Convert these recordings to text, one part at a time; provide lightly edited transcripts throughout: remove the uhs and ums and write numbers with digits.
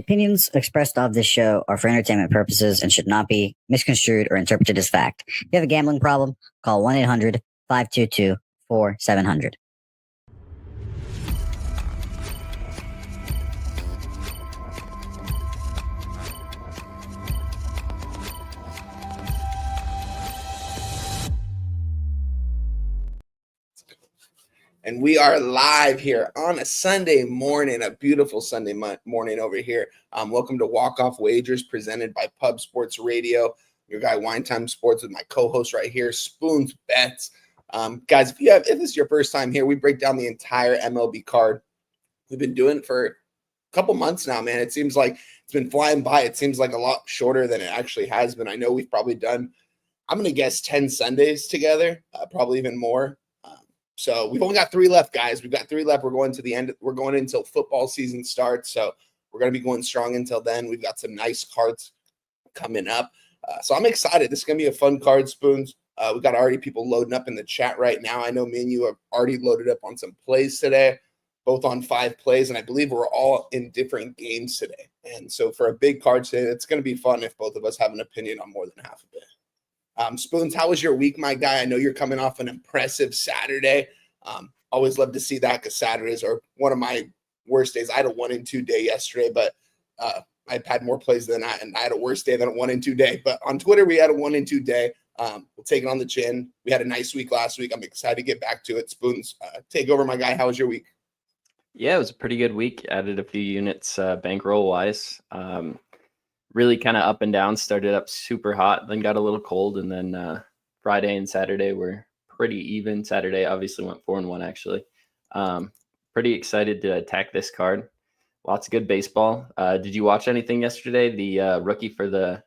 opinions expressed of this show are for entertainment purposes and should not be misconstrued or interpreted as fact. If you have a gambling problem, call 1-800-522-4700. And we are live here on a Sunday morning, a beautiful Sunday morning over here. Welcome to Walk Off Wagers presented by Pub Sports Radio. Your guy Wine Time Sports with my co-host right here, Spoons Bets. Guys, if this is your first time here, we break down the entire MLB card. We've been doing it for a couple months now, man. It seems like it's been flying by. It seems like a lot shorter than it actually has been. I know we've probably done, I'm going to guess 10 Sundays together, probably even more. So we've only got 3 left, guys. We've got 3 left. We're going to the end. We're going until football season starts. So we're going to be going strong until then. We've got some nice cards coming up. So I'm excited. This is going to be a fun card, Spoons. We've got already people loading up in the chat right now. I know me and you have already loaded up on some plays today, both on 5 plays. And I believe we're all in different games today. And so for a big card today, it's going to be fun if both of us have an opinion on more than half of it. Spoons, how was your week, my guy? I know you're coming off an impressive Saturday. Always love to see that because Saturdays are one of my worst days. I had a 1-2 day yesterday, but I've had more plays than that, and I had a worse day than a 1-2 day. But on Twitter, we had a 1-2 day. We'll take it on the chin. We had a nice week last week. I'm excited to get back to it. Spoons, take over, my guy. How was your week? Yeah, it was a pretty good week. Added a few units bankroll-wise. Really kind of up and down. Started up super hot, then got a little cold, and then Friday and Saturday were pretty even. Saturday obviously went 4-1 actually. Pretty excited to attack this card. Lots of good baseball. Did you watch anything yesterday? The rookie for the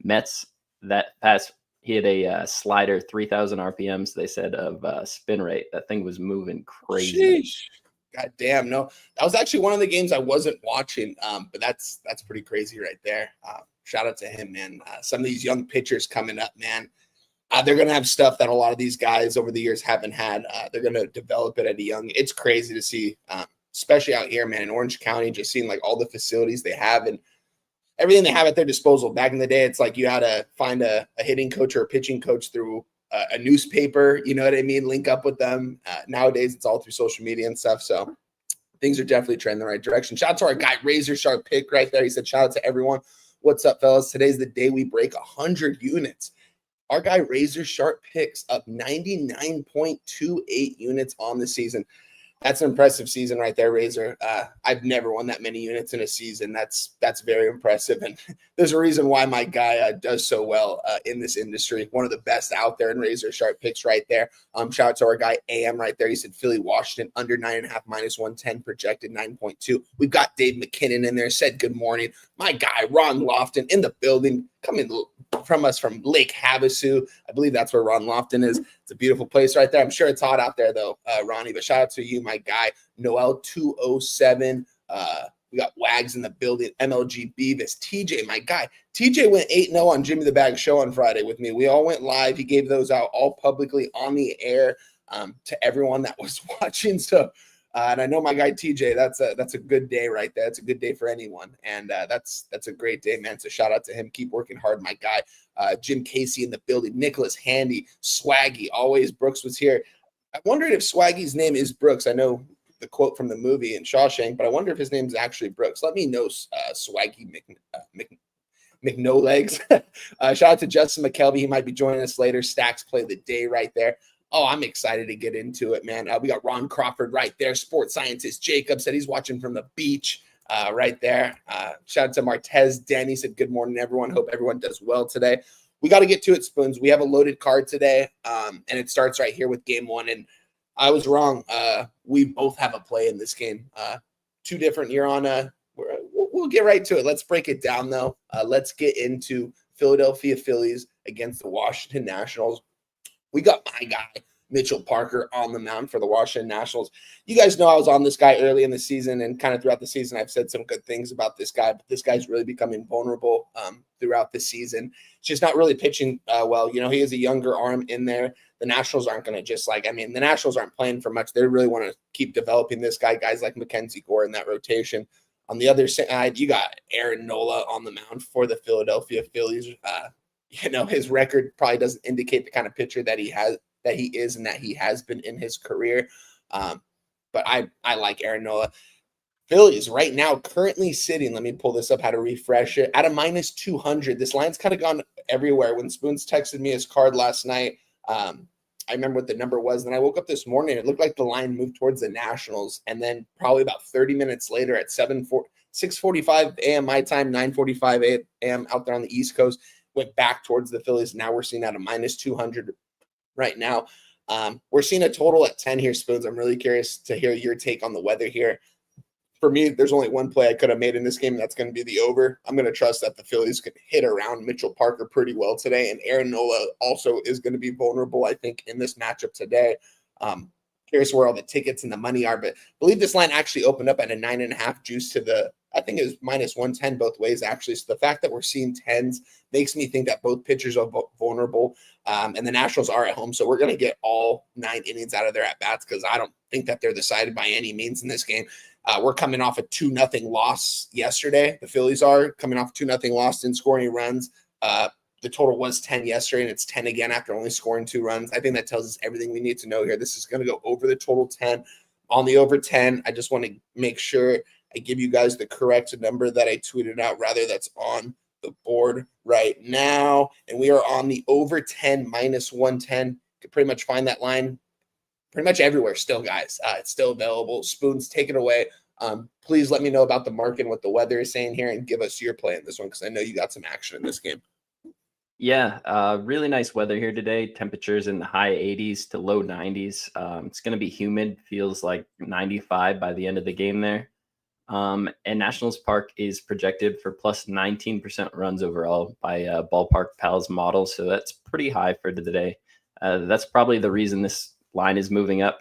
Mets, that pass, he had a slider, 3,000 RPMs, they said, of spin rate. That thing was moving crazy. Sheesh. God damn, no. That was actually one of the games I wasn't watching, but that's pretty crazy right there. Shout out to him, man. Some of these young pitchers coming up, man, they're going to have stuff that a lot of these guys over the years haven't had. They're going to develop it at a young – it's crazy to see, especially out here, man, in Orange County, just seeing, like, all the facilities they have and everything they have at their disposal. Back in the day, it's like you had to find a hitting coach or a pitching coach through a newspaper, you know what I mean? Link up with them. Nowadays, it's all through social media and stuff. So things are definitely trending in the right direction. Shout out to our guy, Razor Sharp Pick right there. He said, shout out to everyone. What's up, fellas? Today's the day we break 100 units. Our guy, Razor Sharp Picks, up 99.28 units on the season. That's an impressive season right there, Razor. I've never won that many units in a season. That's very impressive. And there's a reason why my guy does so well in this industry. One of the best out there in Razor Sharp Picks right there. Shout out to our guy, AM, right there. He said Philly, Washington, under 9.5, -110, projected 9.2. We've got Dave McKinnon in there, said good morning. My guy, Ron Lofton, in the building, coming from us from Lake Havasu. I believe that's where Ron Lofton is. It's a beautiful place right there. I'm sure it's hot out there, though, Ronnie. But shout out to you, my guy, Noel 207. We got Wags in the building, MLG Beavis, TJ, my guy. TJ went 8-0 on Jimmy the Bag show on Friday with me. We all went live. He gave those out all publicly on the air to everyone that was watching. So, and I know my guy TJ, that's a good day right there. That's a good day for anyone. And that's a great day, man. So shout out to him. Keep working hard, my guy. Jim Casey in the building, Nicholas Handy, Swaggy, always Brooks was here. I wondered if Swaggy's name is Brooks. I know the quote from the movie in Shawshank, but I wonder if his name is actually Brooks. Let me know, Swaggy McNolegs. Shout out to Justin McKelvey. He might be joining us later. Stacks play the day right there. Oh, I'm excited to get into it, man. We got Ron Crawford right there. Sports scientist Jacob said he's watching from the beach right there. Shout out to Martez. Danny said, good morning, everyone. Hope everyone does well today. We got to get to it, Spoons. We have a loaded card today, and it starts right here with game 1. And I was wrong. We both have a play in this game. 2 different. You're on we'll get right to it. Let's break it down, though. Let's get into Philadelphia Phillies against the Washington Nationals. We got my guy, Mitchell Parker, on the mound for the Washington Nationals. You guys know I was on this guy early in the season, and kind of throughout the season, I've said some good things about this guy, but this guy's really becoming vulnerable throughout the season. It's just not really pitching well. You know, he has a younger arm in there. The Nationals aren't going to the Nationals aren't playing for much. They really want to keep developing this guy, guys like Mackenzie Gore in that rotation. On the other side, you got Aaron Nola on the mound for the Philadelphia Phillies. His record probably doesn't indicate the kind of pitcher that he is and that he has been in his career. But I like Aaron Nola. Phillies right now currently sitting, let me pull this up, how to refresh it, at a minus 200. This line's kind of gone everywhere. When Spoons texted me his card last night, I remember what the number was. Then I woke up this morning, it looked like the line moved towards the Nationals. And then probably about 30 minutes later at 6:45 a.m. my time, 9:45 a.m. out there on the East Coast, went back towards the Phillies. Now we're seeing at a minus 200 right now. We're seeing a total at 10 here, Spoons. I'm really curious to hear your take on the weather here. For me, there's only one play I could have made in this game, and that's going to be the over. I'm going to trust that the Phillies can hit around Mitchell Parker pretty well today, and Aaron Nola also is going to be vulnerable, I think, in this matchup today. Curious where all the tickets and the money are, but I believe this line actually opened up at a 9.5 juice to I think it was minus 110 both ways, actually. So the fact that we're seeing 10s makes me think that both pitchers are vulnerable, and the Nationals are at home. So we're going to get all 9 innings out of their at-bats because I don't think that they're decided by any means in this game. We're coming off a 2-0 loss yesterday. The Phillies are coming off a 2-0 loss, didn't score any runs. The total was 10 yesterday, and it's 10 again after only scoring 2 runs. I think that tells us everything we need to know here. This is going to go over the total 10. On the over 10, I just want to make sure I give you guys the correct number that I tweeted out, rather that's on the board right now. And we are on the over 10 minus 110. You can pretty much find that line pretty much everywhere still, guys. It's still available. Spoons, take it away. Please let me know about the market and what the weather is saying here, and give us your play in this one because I know you got some action in this game. Yeah, really nice weather here today. Temperatures in the high 80s to low 90s. It's going to be humid, feels like 95 by the end of the game there. And Nationals Park is projected for plus 19% runs overall by Ballpark Pals model. So that's pretty high for today. That's probably the reason this line is moving up.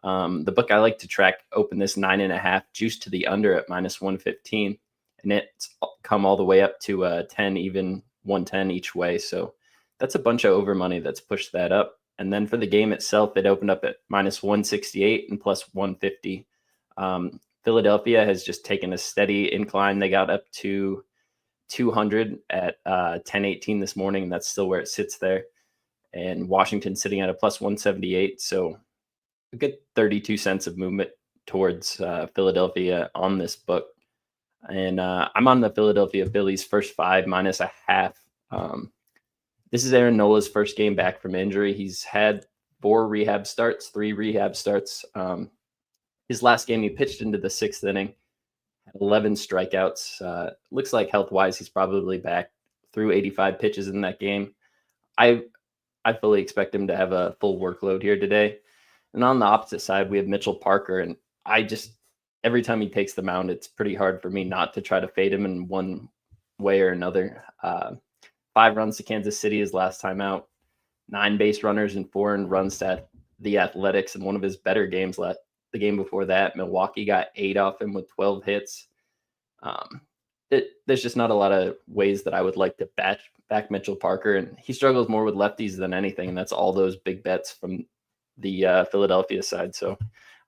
The book I like to track opened this 9.5 juice to the under at minus 115. And it's come all the way up to 10, even 110 each way. So that's a bunch of over money that's pushed that up. And then for the game itself, it opened up at minus 168 and plus 150. Philadelphia has just taken a steady incline. They got up to 200 at 10:18 this morning, and that's still where it sits there. And Washington sitting at a plus 178. So a good 32 cents of movement towards Philadelphia on this book. And I'm on the Philadelphia Phillies first 5 minus a half. This is Aaron Nola's first game back from injury. He's had 3 rehab starts. His last game, he pitched into the 6th inning, had 11 strikeouts. Looks like health-wise, he's probably back through 85 pitches in that game. I fully expect him to have a full workload here today. And on the opposite side, we have Mitchell Parker, and every time he takes the mound, it's pretty hard for me not to try to fade him in one way or another. 5 runs to Kansas City his last time out, 9 base runners and 4 runs to the Athletics in one of his better games the game before that. Milwaukee got 8 off him with 12 hits. There's just not a lot of ways that I would like to back Mitchell Parker, and he struggles more with lefties than anything, and that's all those big bets from the Philadelphia side. So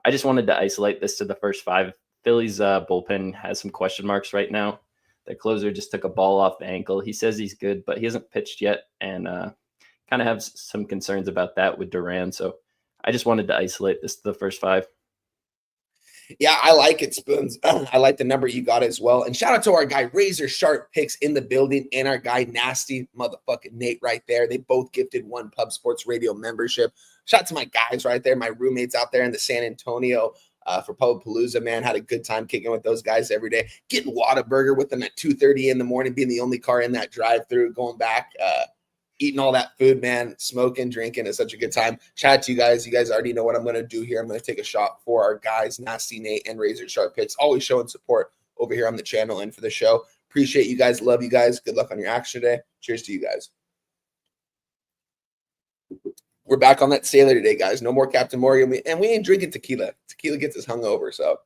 I just wanted to isolate this to the first 5. Phillies bullpen has some question marks right now. Their closer just took a ball off the ankle. He says he's good, but he hasn't pitched yet, and kind of have some concerns about that with Duran. So I just wanted to isolate this to the first 5. Yeah, I like it, Spoons. I like the number you got as well. And shout out to our guy Razor Sharp Picks in the building, and our guy Nasty motherfucking Nate right there. They both gifted 1 Pub Sports Radio membership. Shout out to my guys right there, my roommates out there in the San Antonio for Pubapalooza, man. Had a good time kicking with those guys every day. Getting Whataburger with them at 2:30 in the morning, being the only car in that drive-through, going back, eating all that food, man, smoking, drinking. It's such a good time. Shout out to you guys. You guys already know what I'm going to do here. I'm going to take a shot for our guys, Nasty Nate and Razor Sharp Picks, always showing support over here on the channel and for the show. Appreciate you guys. Love you guys. Good luck on your action today. Cheers to you guys. We're back on that sailor today, guys. No more Captain Morgan. And we ain't drinking tequila. Tequila gets us hungover. So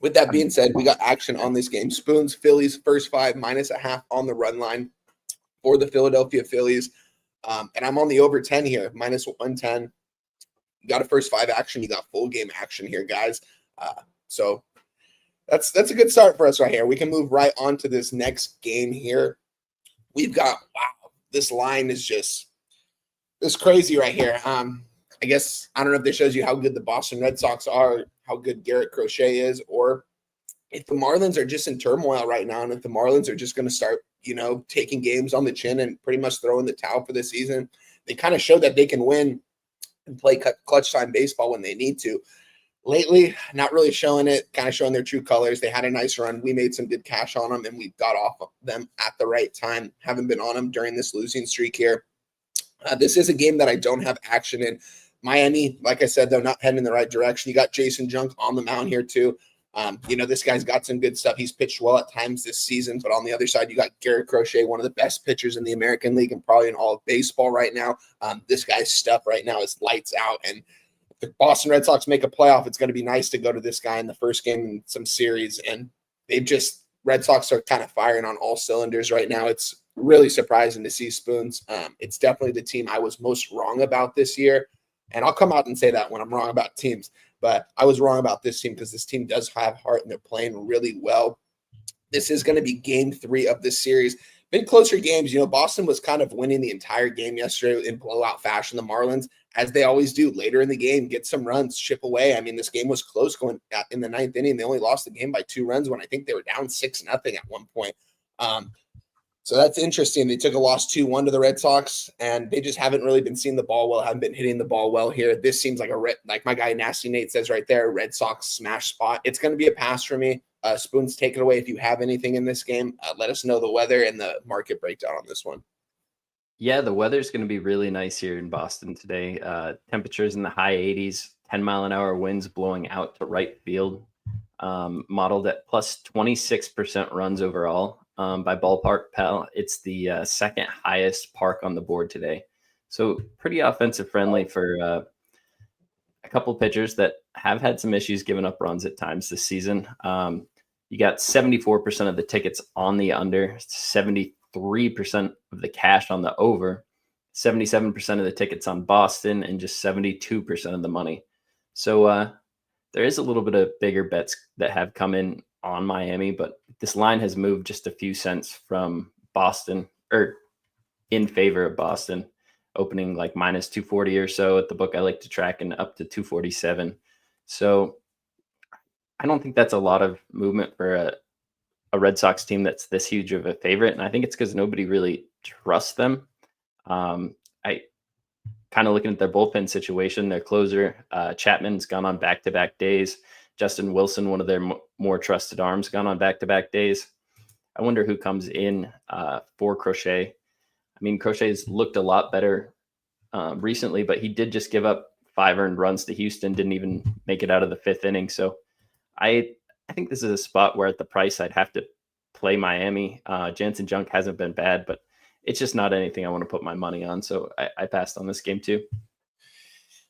with that being said, we got action on this game. Spoons, Phillies, first 5 minus a half on the run line for the Philadelphia Phillies. And I'm on the over 10 here, minus 110. You got a first 5 action. You got full game action here, guys. So That's a good start for us right here. We can move right on to this next game here. We've got, wow, this line is just it's crazy right here. I guess I don't know if this shows you how good the Boston Red Sox are, how good Garrett Crochet is, or if the Marlins are just in turmoil right now, and if the Marlins are just going to start, taking games on the chin and pretty much throwing the towel for the season. They kind of showed that they can win and play clutch time baseball when they need to. Lately, not really showing it, kind of showing their true colors. They had a nice run. We made some good cash on them, and we got off of them at the right time. Haven't been on them during this losing streak here. This is a game that I don't have action in. Miami, like I said, they're not heading in the right direction. You got Jason Junk on the mound here too. This guy's got some good stuff. He's pitched well at times this season, but on the other side, you got Garrett Crochet, one of the best pitchers in the American League and probably in all of baseball right now. This guy's stuff right now is lights out. And if the Boston Red Sox make a playoff, it's going to be nice to go to this guy in the first game in some series. And Red Sox are kind of firing on all cylinders right now. It's really surprising to see Spoons. It's definitely the team I was most wrong about this year. And I'll come out and say that when I'm wrong about teams. But I was wrong about this team because this team does have heart and they're playing really well. This is going to be game 3 of this series. Been closer games. Boston was kind of winning the entire game yesterday in blowout fashion. The Marlins, as they always do, later in the game, get some runs, chip away. I mean, this game was close going in the 9th inning. They only lost the game by 2 runs when I think they were down 6-0 at one point. So that's interesting. They took a loss 2-1 to the Red Sox, and they just haven't really been seeing the ball well, haven't been hitting the ball well here. This seems like like my guy Nasty Nate says right there, Red Sox smash spot. It's going to be a pass for me. Spoons, take it away if you have anything in this game. Let us know the weather and the market breakdown on this one. Yeah, the weather's going to be really nice here in Boston today. Temperatures in the high 80s, 10-mile-an-hour winds blowing out to right field, modeled at plus 26% runs overall. By Ballpark Pal, it's the second highest park on the board today. So pretty offensive friendly for a couple pitchers that have had some issues giving up runs at times this season. You got 74% of the tickets on the under, 73% of the cash on the over, 77% of the tickets on Boston, and just 72% of the money. So there is a little bit of bigger bets that have come in on Miami, but this line has moved just a few cents from Boston, or in favor of Boston, opening like minus 240 or so at the book I like to track, and up to 247. So I don't think that's a lot of movement for a Red Sox team that's this huge of a favorite. And I think it's because nobody really trusts them. I kind of looking at their bullpen situation, their closer, Chapman's gone on back-to-back days. Justin Wilson, one of their more trusted arms, gone on back-to-back days. I wonder who comes in for Crochet. I mean, Crochet's looked a lot better recently, but he did just give up 5 earned runs to Houston, didn't even make it out of the 5th inning. So I think this is a spot where at the price I'd have to play Miami. Jansen Junk hasn't been bad, but it's just not anything I want to put my money on. So I passed on this game too.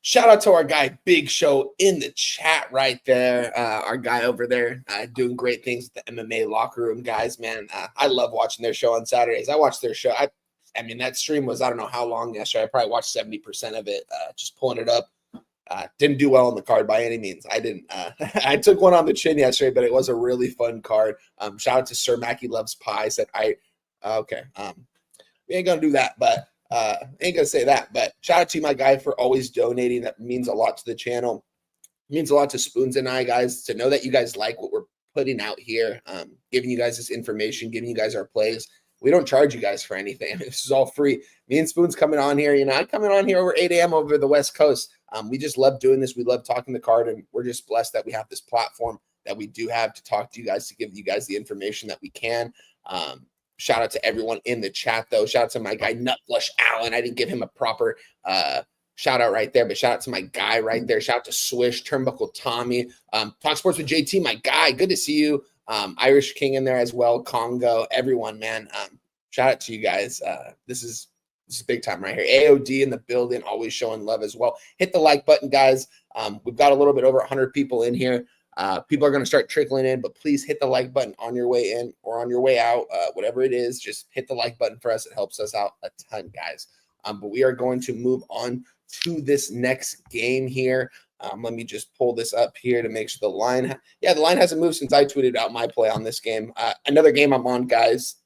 Shout out to our guy, Big Show, in the chat right there. Our guy over there doing great things with the MMA locker room guys, man. I love watching their show on Saturdays. I watch their show. I mean, that stream was, I don't know how long yesterday. I probably watched 70% of it, just pulling it up. Didn't do well on the card by any means. I didn't. I took one on the chin yesterday, but it was a really fun card. Shout out to Sir Mackie Loves Pie. Said, okay. We ain't going to do that, but ain't gonna say that, but shout out to my guy for always donating. That means a lot to the channel. It means a lot to Spoons and I, guys, to know that you guys like what we're putting out here, giving you guys this information, giving you guys our plays. We don't charge you guys for anything. This is all free. Me and Spoons coming on here, I'm coming on here over 8 a.m. over the West Coast. We just love doing this. We love talking the card, and we're just blessed that we have this platform that we do have to talk to you guys, to give you guys the information that we can. Shout out to everyone in the chat, though. Shout out to my guy, Nutflush Allen. I didn't give him a proper shout out right there, but shout out to my guy right there. Shout out to Swish, Turnbuckle Tommy. Talk Sports with JT, my guy. Good to see you. Irish King in there as well. Congo, everyone, man. Shout out to you guys. This is big time right here. AOD in the building, always showing love as well. Hit the like button, guys. We've got a little bit over 100 people in here. People are going to start trickling in, but please hit the like button on your way in or on your way out, whatever it is. Just hit the like button for us. It helps us out a ton, guys. But we are going to move on to this next game here. Let me just pull this up here to make sure the line. The line hasn't moved since I tweeted out my play on this game. Another game I'm on, guys.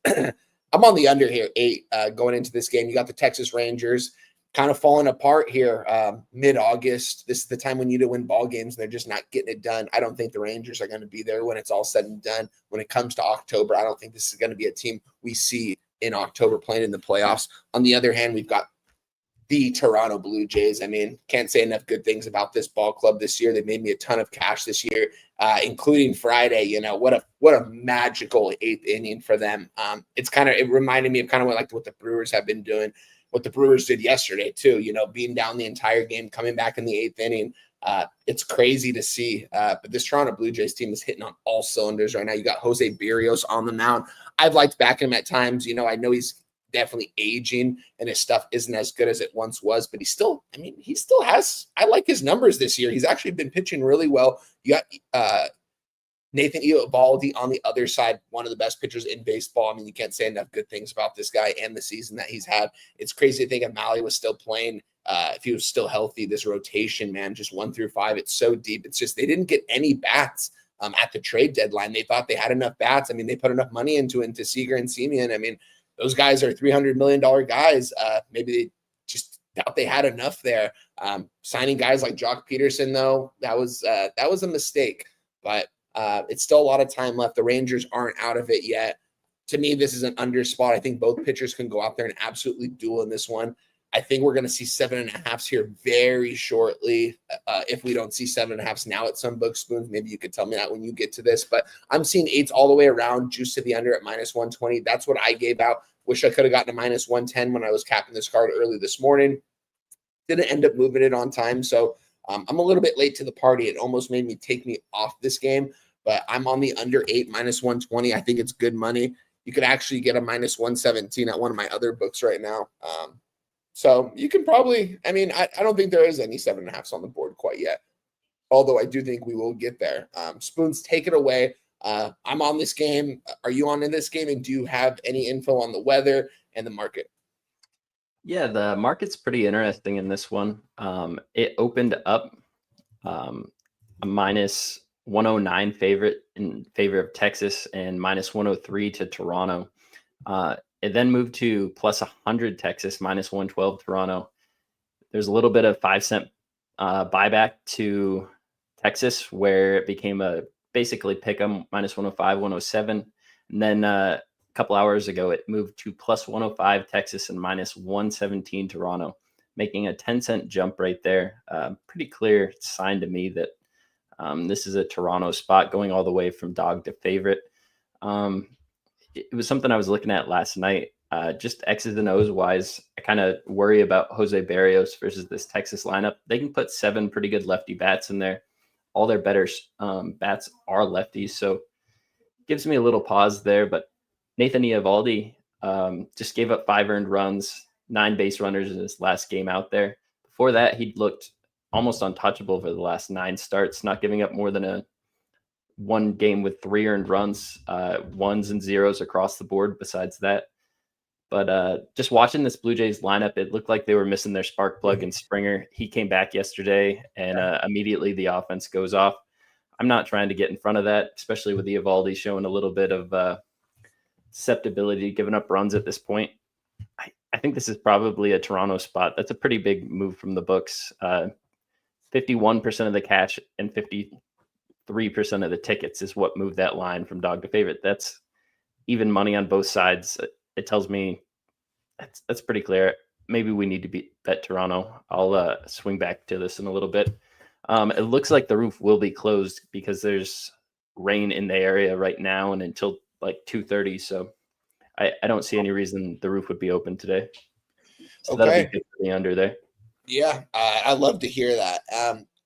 I'm on the under here, 8 going into this game. You got the Texas Rangers kind of falling apart here mid-August. This is the time we need to win ball games. They're just not getting it done. I don't think the Rangers are going to be there when it's all said and done. When it comes to October, I don't think this is going to be a team we see in October playing in the playoffs. On the other hand, we've got the Toronto Blue Jays. I mean, can't say enough good things about this ball club this year. They made me a ton of cash this year, including Friday. You know, what a magical 8th inning for them. It reminded me of kind of what the Brewers have been doing, what the Brewers did yesterday too, you know, being down the entire game, coming back in the 8th inning. It's crazy to see. But this Toronto Blue Jays team is hitting on all cylinders right now. You got Jose Berrios on the mound. I've liked backing him at times. You know, I know he's definitely aging and his stuff isn't as good as it once was, but he still has, I like his numbers this year. He's actually been pitching really well. You got Nathan Eovaldi on the other side, one of the best pitchers in baseball. I mean, you can't say enough good things about this guy and the season that he's had. It's crazy to think if Malley was still playing, if he was still healthy, this rotation, man, just 1 through 5, it's so deep. It's just they didn't get any bats at the trade deadline. They thought they had enough bats. I mean, they put enough money into Seager and Semien. I mean, those guys are $300 million guys. Maybe they just thought they had enough there. Signing guys like Jock Peterson, though, that was a mistake. But it's still a lot of time left. The Rangers aren't out of it yet. To me, this is an under spot. I think both pitchers can go out there and absolutely duel in this one. I think we're going to see 7.5s here very shortly. If we don't see 7.5s now at some book spoons, maybe you could tell me that when you get to this. But I'm seeing 8s all the way around, juice to the under at -120. That's what I gave out. Wish I could have gotten to -110 when I was capping this card early this morning. Didn't end up moving it on time. So I'm a little bit late to the party. It almost made me take me off this game. But I'm on the under 8, -120. I think it's good money. You could actually get a -117 at one of my other books right now. So you can probably, I mean, I don't think there is any 7.5s on the board quite yet. Although I do think we will get there. Spoons, take it away. I'm on this game. Are you on in this game? And do you have any info on the weather and the market? Yeah, the market's pretty interesting in this one. It opened up a -109 favorite in favor of Texas and -103 to Toronto. It then moved to +100 Texas, -112 Toronto. There's a little bit of 5-cent buyback to Texas where it became a basically pick 'em -105, 107. And then a couple hours ago, it moved to +105 Texas and -117 Toronto, making a 10-cent jump right there. Pretty clear sign to me that this is a Toronto spot going all the way from dog to favorite. It was something I was looking at last night. Just X's and O's wise, I kind of worry about Jose Berrios versus this Texas lineup. They can put 7 pretty good lefty bats in there. All their better bats are lefties, so gives me a little pause there. But Nathan Eovaldi just gave up 5 earned runs, 9 base runners in his last game out there. Before that, he'd looked almost untouchable for the last 9 starts, not giving up more than one game with 3 earned runs, 1s and 0s across the board besides that. But just watching this Blue Jays lineup, it looked like they were missing their spark plug in Springer. He came back yesterday, and immediately the offense goes off. I'm not trying to get in front of that, especially with Eovaldi showing a little bit of susceptibility, giving up runs at this point. I think this is probably a Toronto spot. That's a pretty big move from the books. 51% of the cash and 53% of the tickets is what moved that line from dog to favorite. That's even money on both sides. It tells me that's pretty clear. Maybe we need to bet Toronto. I'll swing back to this in a little bit. It looks like the roof will be closed because there's rain in the area right now and until like 2:30. So I don't see any reason the roof would be open today. So that'll be good for the under there. Yeah, I love to hear that.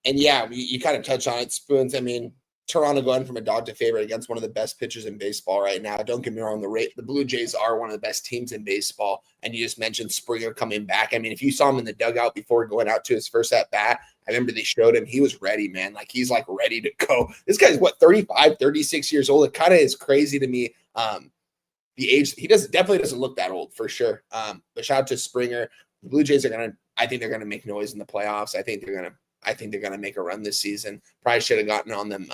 And yeah, you kind of touched on it, Spoons. I mean, Toronto going from a dog to favorite against one of the best pitchers in baseball right now. Don't get me wrong, the Blue Jays are one of the best teams in baseball. And you just mentioned Springer coming back. I mean, if you saw him in the dugout before going out to his first at bat, I remember they showed him, he was ready, man. Like he's like ready to go. This guy's 35, 36 years old. It kind of is crazy to me. The age, he definitely doesn't look that old for sure. But shout out to Springer. The Blue Jays I think they're going to make noise in the playoffs. I think they're going to I think they're going to make a run this season. Probably should have gotten on them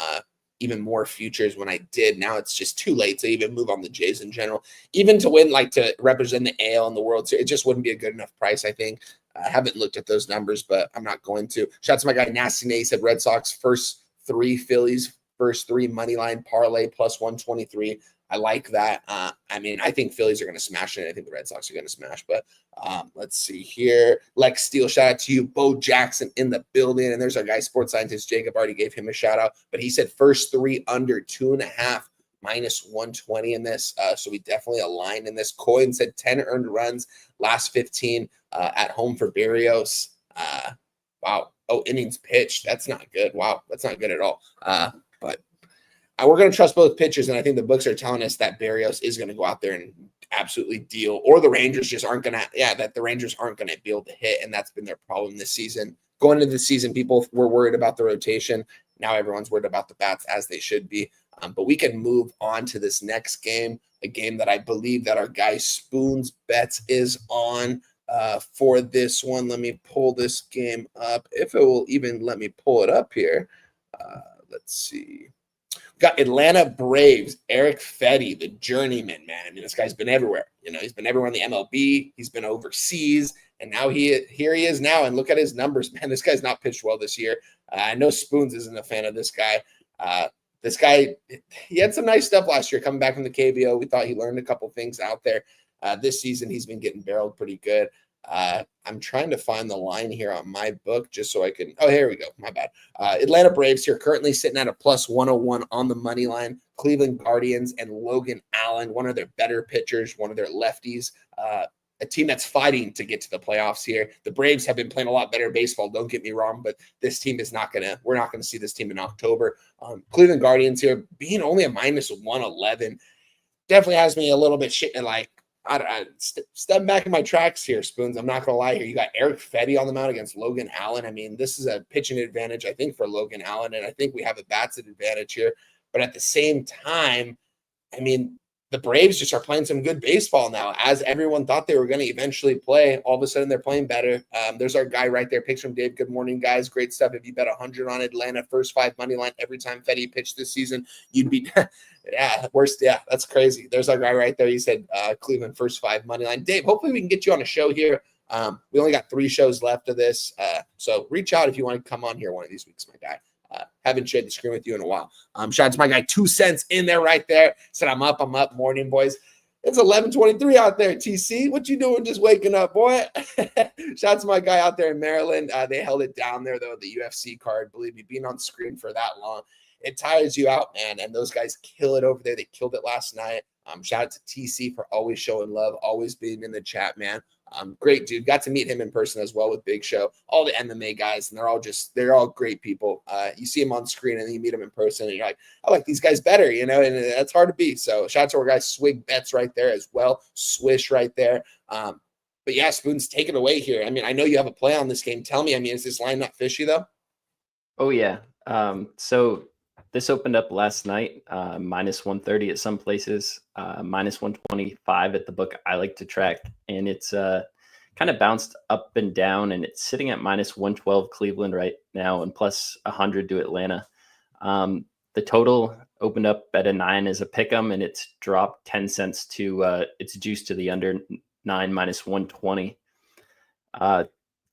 even more futures when I did. Now it's just too late to even move on the Jays in general. Even to win, like to represent the AL in the World Series, it just wouldn't be a good enough price, I think. I haven't looked at those numbers, but I'm not going to. Shout out to my guy Nasty Nate. He said Red Sox first 3, Phillies first 3 money line parlay plus 123. I like that. I mean, I think Phillies are going to smash it. I think the Red Sox are going to smash. But let's see here. Lex Steele, shout out to you. Bo Jackson in the building. And there's our guy, sports scientist Jacob. Already gave him a shout out. But he said first 3 under 2.5 minus 120 in this. So we definitely aligned in this. Coyne said 10 earned runs last 15 at home for Berrios. Wow. Oh, innings pitched. That's not good. Wow. That's not good at all. But we're going to trust both pitchers, and I think the books are telling us that Berrios is going to go out there and absolutely deal, or the Rangers just aren't going to, that the Rangers aren't going to be able to hit, and that's been their problem this season. Going into the season, people were worried about the rotation. Now everyone's worried about the bats, as they should be. But we can move on to this next game, a game that I believe that our guy Spoon's Bets is on for this one. Let me pull this game up, if it will even let me pull it up here. Let's see. Got Atlanta Braves, Eric Fetty, the journeyman, man. I mean, this guy's been everywhere. You know, he's been everywhere in the MLB. He's been overseas, and now here he is now. And look at his numbers, man. This guy's not pitched well this year. I know Spoons isn't a fan of this guy. This guy, he had some nice stuff last year coming back from the KBO. We thought he learned a couple things out there. This season, he's been getting barreled pretty good. I'm trying to find the line here on my book just so I can. Oh, here we go. My bad. Atlanta Braves here currently sitting at a plus 101 on the money line. Cleveland Guardians and Logan Allen, one of their better pitchers, one of their lefties. A team that's fighting to get to the playoffs here. The Braves have been playing a lot better baseball. Don't get me wrong, but this team is not going to. We're not going to see this team in October. Cleveland Guardians here being only a minus 111 definitely has me a little bit like. I step back in my tracks here, Spoons. I'm not going to lie here. You got Eric Fetty on the mound against Logan Allen. I mean, this is a pitching advantage, I think, for Logan Allen, and I think we have a bats advantage here. But at the same time, I mean, the Braves just are playing some good baseball now, as everyone thought they were going to eventually play. All of a sudden, they're playing better. There's our guy right there. Picks from Dave. Good morning, guys. Great stuff. If you bet 100 on Atlanta, first 5 money line every time Fetty pitched this season, you'd be worst. Yeah, that's crazy. There's our guy right there. He said Cleveland first 5 money line. Dave, hopefully we can get you on a show here. We only got 3 shows left of this, so reach out if you want to come on here one of these weeks, my guy. Haven't shared the screen with you in a while. Shout out to my guy 2 cents in there right there. Said I'm up. Morning, boys. It's 11:23 out there, TC. What you doing just waking up, boy? Shout out to my guy out there in Maryland. They held it down there, though, the UFC card. Believe me, being on screen for that long, it tires you out, man. And those guys kill it over there. They killed it last night. Shout out to TC for always showing love, always being in the chat, man. Great dude. Got to meet him in person as well with Big Show. All the MMA guys, and they're all great people. You see them on screen and then you meet them in person and you're like, I like these guys better, you know, and that's hard to beat. So shout out to our guy Swig Bets right there as well. Swish right there. But yeah, Spoons, take it away here. I mean, I know you have a play on this game. Tell me, I mean, is this line not fishy though? Oh yeah. So this opened up last night, minus 130 at some places, minus 125 at the book I like to track. And it's kind of bounced up and down, and it's sitting at minus 112 Cleveland right now and plus 100 to Atlanta. The total opened up at a 9 as a pick'em, and it's dropped 10 cents to it's juiced to the under 9 minus 120. The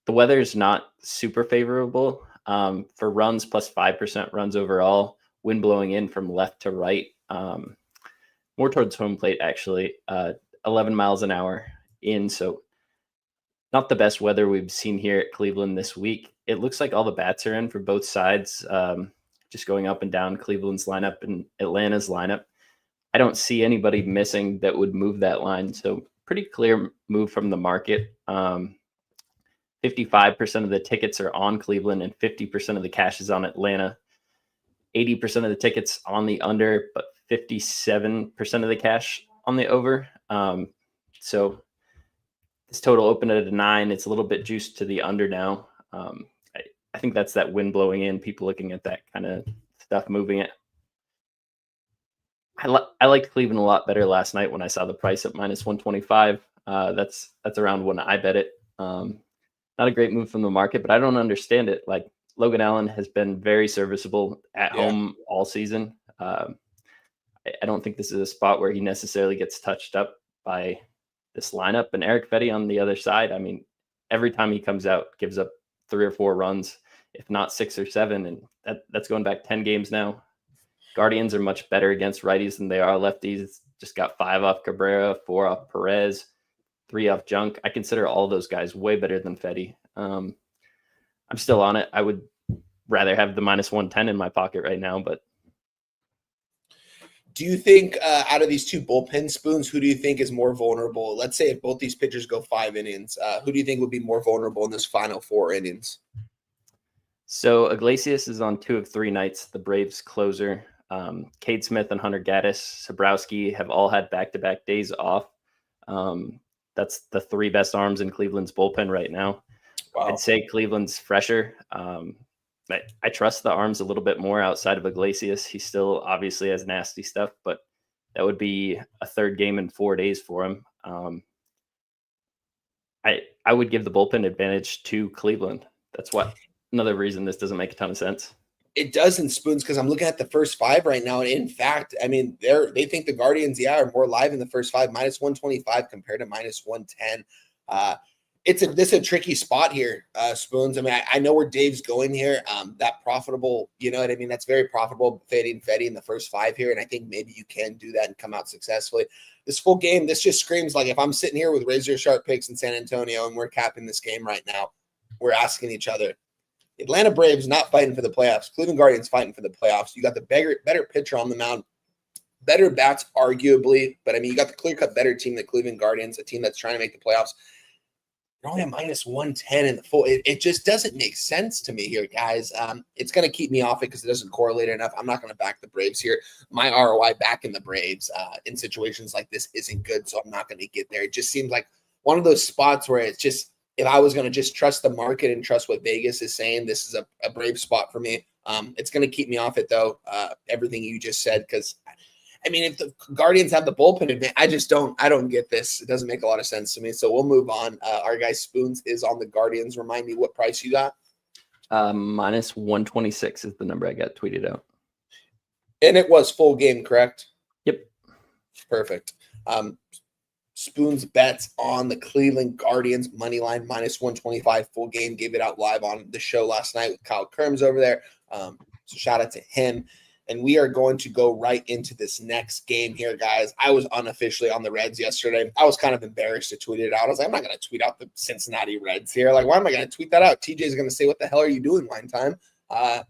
weather's not super favorable for runs, plus 5% runs overall. Wind blowing in from left to right, more towards home plate, actually, 11 miles an hour in. So not the best weather we've seen here at Cleveland this week. It looks like all the bats are in for both sides, just going up and down Cleveland's lineup and Atlanta's lineup. I don't see anybody missing that would move that line. So pretty clear move from the market. 55% of the tickets are on Cleveland and 50% of the cash is on Atlanta. 80% of the tickets on the under, but 57% of the cash on the over. So this total opened at a 9. It's a little bit juiced to the under now. I think that's that wind blowing in, people looking at that kind of stuff, moving it. I liked Cleveland a lot better last night when I saw the price at minus 125. That's around when I bet it. Not a great move from the market, but I don't understand it. Like, Logan Allen has been very serviceable at Yeah. home all season. I don't think this is a spot where he necessarily gets touched up by this lineup. And Eric Fetty on the other side, I mean, every time he comes out, gives up 3 or 4 runs, if not 6 or 7. And that's going back 10 games now. Guardians are much better against righties than they are lefties. Just got 5 off Cabrera, 4 off Perez, 3 off Junk. I consider all those guys way better than Fetty. I'm still on it. I would rather have the -110 in my pocket right now, but do you think out of these two bullpen spoons, who do you think is more vulnerable? Let's say if both these pitchers go 5 innings, who do you think would be more vulnerable in this final 4 innings? So Iglesias is on 2 of 3 nights, the Braves closer. Cade Smith and Hunter Gaddis, Sabrowski have all had back-to-back days off. That's the 3 best arms in Cleveland's bullpen right now. Wow. I'd say Cleveland's fresher. I trust the arms a little bit more outside of Iglesias. He still obviously has nasty stuff, but that would be a 3rd game in 4 days for him. I would give the bullpen advantage to Cleveland. That's what another reason this doesn't make a ton of sense. It does in spoons because I'm looking at the first 5 right now. And in fact, I mean, they think the Guardians, are more live in the first 5, -125 compared to -110. This is a tricky spot here, Spoons. I mean, I know where Dave's going here. That profitable, you know what I mean? That's very profitable, fading Fetty in the first 5 here. And I think maybe you can do that and come out successfully. This full game, this just screams like if I'm sitting here with razor sharp picks in San Antonio and we're capping this game right now, we're asking each other, Atlanta Braves not fighting for the playoffs. Cleveland Guardians fighting for the playoffs. You got the better pitcher on the mound, better bats arguably, but I mean, you got the clear-cut better team than Cleveland Guardians, a team that's trying to make the playoffs. You're only at -110 in the full. It just doesn't make sense to me here, guys. It's going to keep me off it because it doesn't correlate enough. I'm not going to back the Braves here. My ROI backing the Braves in situations like this isn't good, so I'm not going to get there. It just seems like one of those spots where it's just, if I was going to just trust the market and trust what Vegas is saying, this is a Brave spot for me. It's going to keep me off it, though, everything you just said, because I mean, if the Guardians have the bullpen advantage, I don't get this. It doesn't make a lot of sense to me. So we'll move on. Our guy Spoons is on the Guardians. Remind me what price you got. -126 is the number I got tweeted out. And it was full game, correct? Yep. Perfect. Spoons bets on the Cleveland Guardians money line -125 full game. Gave it out live on the show last night with Kyle Kerms over there. So shout out to him. And we are going to go right into this next game here, guys. I was unofficially on the Reds yesterday. I was kind of embarrassed to tweet it out. I was like, I'm not going to tweet out the Cincinnati Reds here. Like, why am I going to tweet that out? TJ's going to say, what the hell are you doing, Wine Time?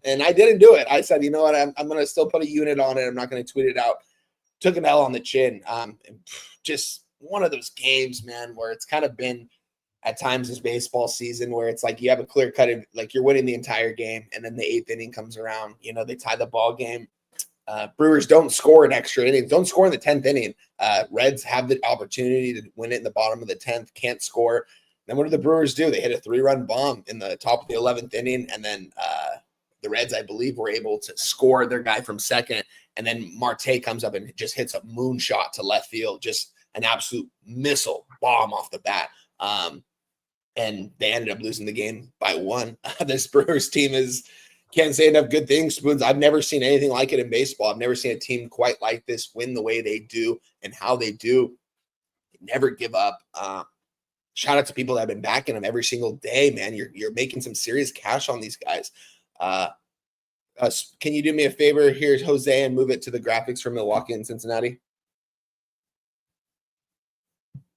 And I didn't do it. I said, you know what? I'm going to still put a unit on it. I'm not going to tweet it out. Took an L on the chin. Just one of those games, man, where it's kind of been at times this baseball season where it's like you have a clear cut of like you're winning the entire game, and then the 8th inning comes around, they tie the ball game. Brewers don't score in extra innings, don't score in the 10th inning. Reds have the opportunity to win it in the bottom of the 10th, can't score. Then what do the Brewers do? They hit a 3-run bomb in the top of the 11th inning, and then the Reds, I believe, were able to score their guy from second, and then Marte comes up and just hits a moonshot to left field, just an absolute missile bomb off the bat. And they ended up losing the game by 1. This Brewers team can't say enough good things, Spoons. I've never seen anything like it in baseball. I've never seen a team quite like this win the way they do and how they do. They never give up. Shout out to people that have been backing them every single day, man. You're making some serious cash on these guys. Can you do me a favor? Here's Jose and move it to the graphics for Milwaukee and Cincinnati.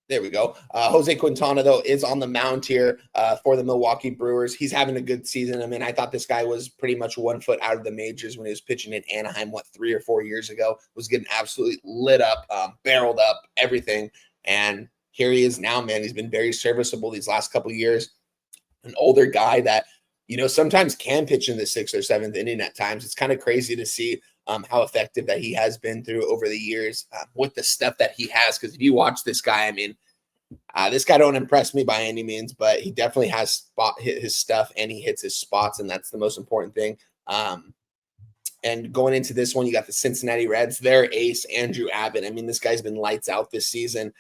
There we go. Jose Quintana, though, is on the mound here for the Milwaukee Brewers. He's having a good season. I mean, I thought this guy was pretty much 1 foot out of the majors when he was pitching in Anaheim, 3 or 4 years ago. Was getting absolutely lit up, barreled up, everything. And here he is now, man. He's been very serviceable these last couple of years. An older guy that, sometimes can pitch in the 6th or 7th inning at times. It's kind of crazy to see how effective that he has been through over the years with the stuff that he has. Because if you watch this guy, I mean, this guy don't impress me by any means, but he definitely has his stuff and he hits his spots, and that's the most important thing. And going into this one, you got the Cincinnati Reds, their ace, Andrew Abbott. I mean, this guy's been lights out this season.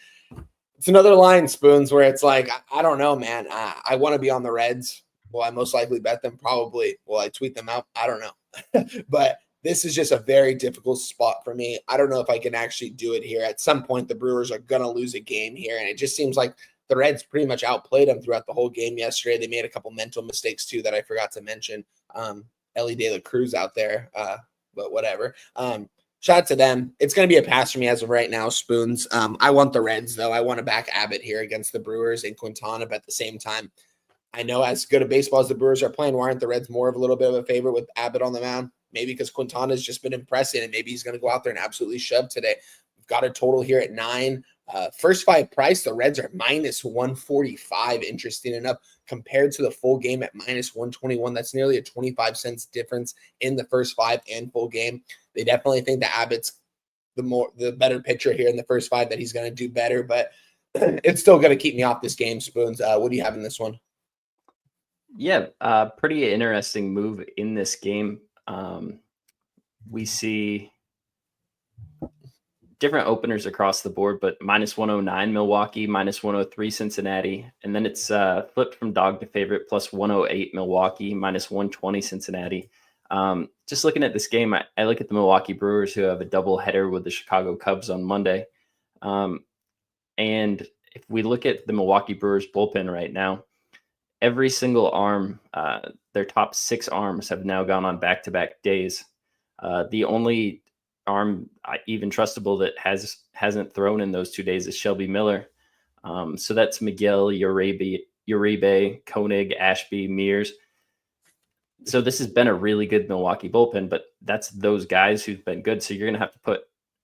It's another line, Spoons, where it's like, I don't know, man. I want to be on the Reds. Will I most likely bet them? Probably. Will I tweet them out? I don't know. But this is just a very difficult spot for me. I don't know if I can actually do it here. At some point, the Brewers are going to lose a game here, and it just seems like the Reds pretty much outplayed them throughout the whole game yesterday. They made a couple mental mistakes, too, that I forgot to mention. Ellie De La Cruz out there, but whatever. Shout out to them. It's going to be a pass for me as of right now, Spoons. I want the Reds, though. I want to back Abbott here against the Brewers and Quintana, but at the same time, I know as good a baseball as the Brewers are playing, why aren't the Reds more of a little bit of a favorite with Abbott on the mound? Maybe because Quintana's just been impressive, and maybe he's going to go out there and absolutely shove today. We've got a total here at 9. First 5 price, the Reds are minus 145, interesting enough, compared to the full game at minus 121. That's nearly a 25 cents difference in the first 5 and full game. They definitely think that Abbott's the better pitcher here in the first 5, that he's going to do better, but it's still going to keep me off this game, Spoons. What do you have in this one? Yeah, pretty interesting move in this game. We see different openers across the board, but minus 109 Milwaukee, minus 103 Cincinnati, and then it's flipped from dog to favorite, plus 108 Milwaukee, minus 120 Cincinnati. Just looking at this game, I look at the Milwaukee Brewers, who have a double header with the Chicago Cubs on Monday. And if we look at the Milwaukee Brewers bullpen right now, every single arm, their top 6 arms have now gone on back-to-back days. The only arm even trustable that hasn't thrown in those 2 days is Shelby Miller. So that's Miguel, Uribe, Koenig, Ashby, Mears. So this has been a really good Milwaukee bullpen, but that's those guys who've been good. So you're going to have to put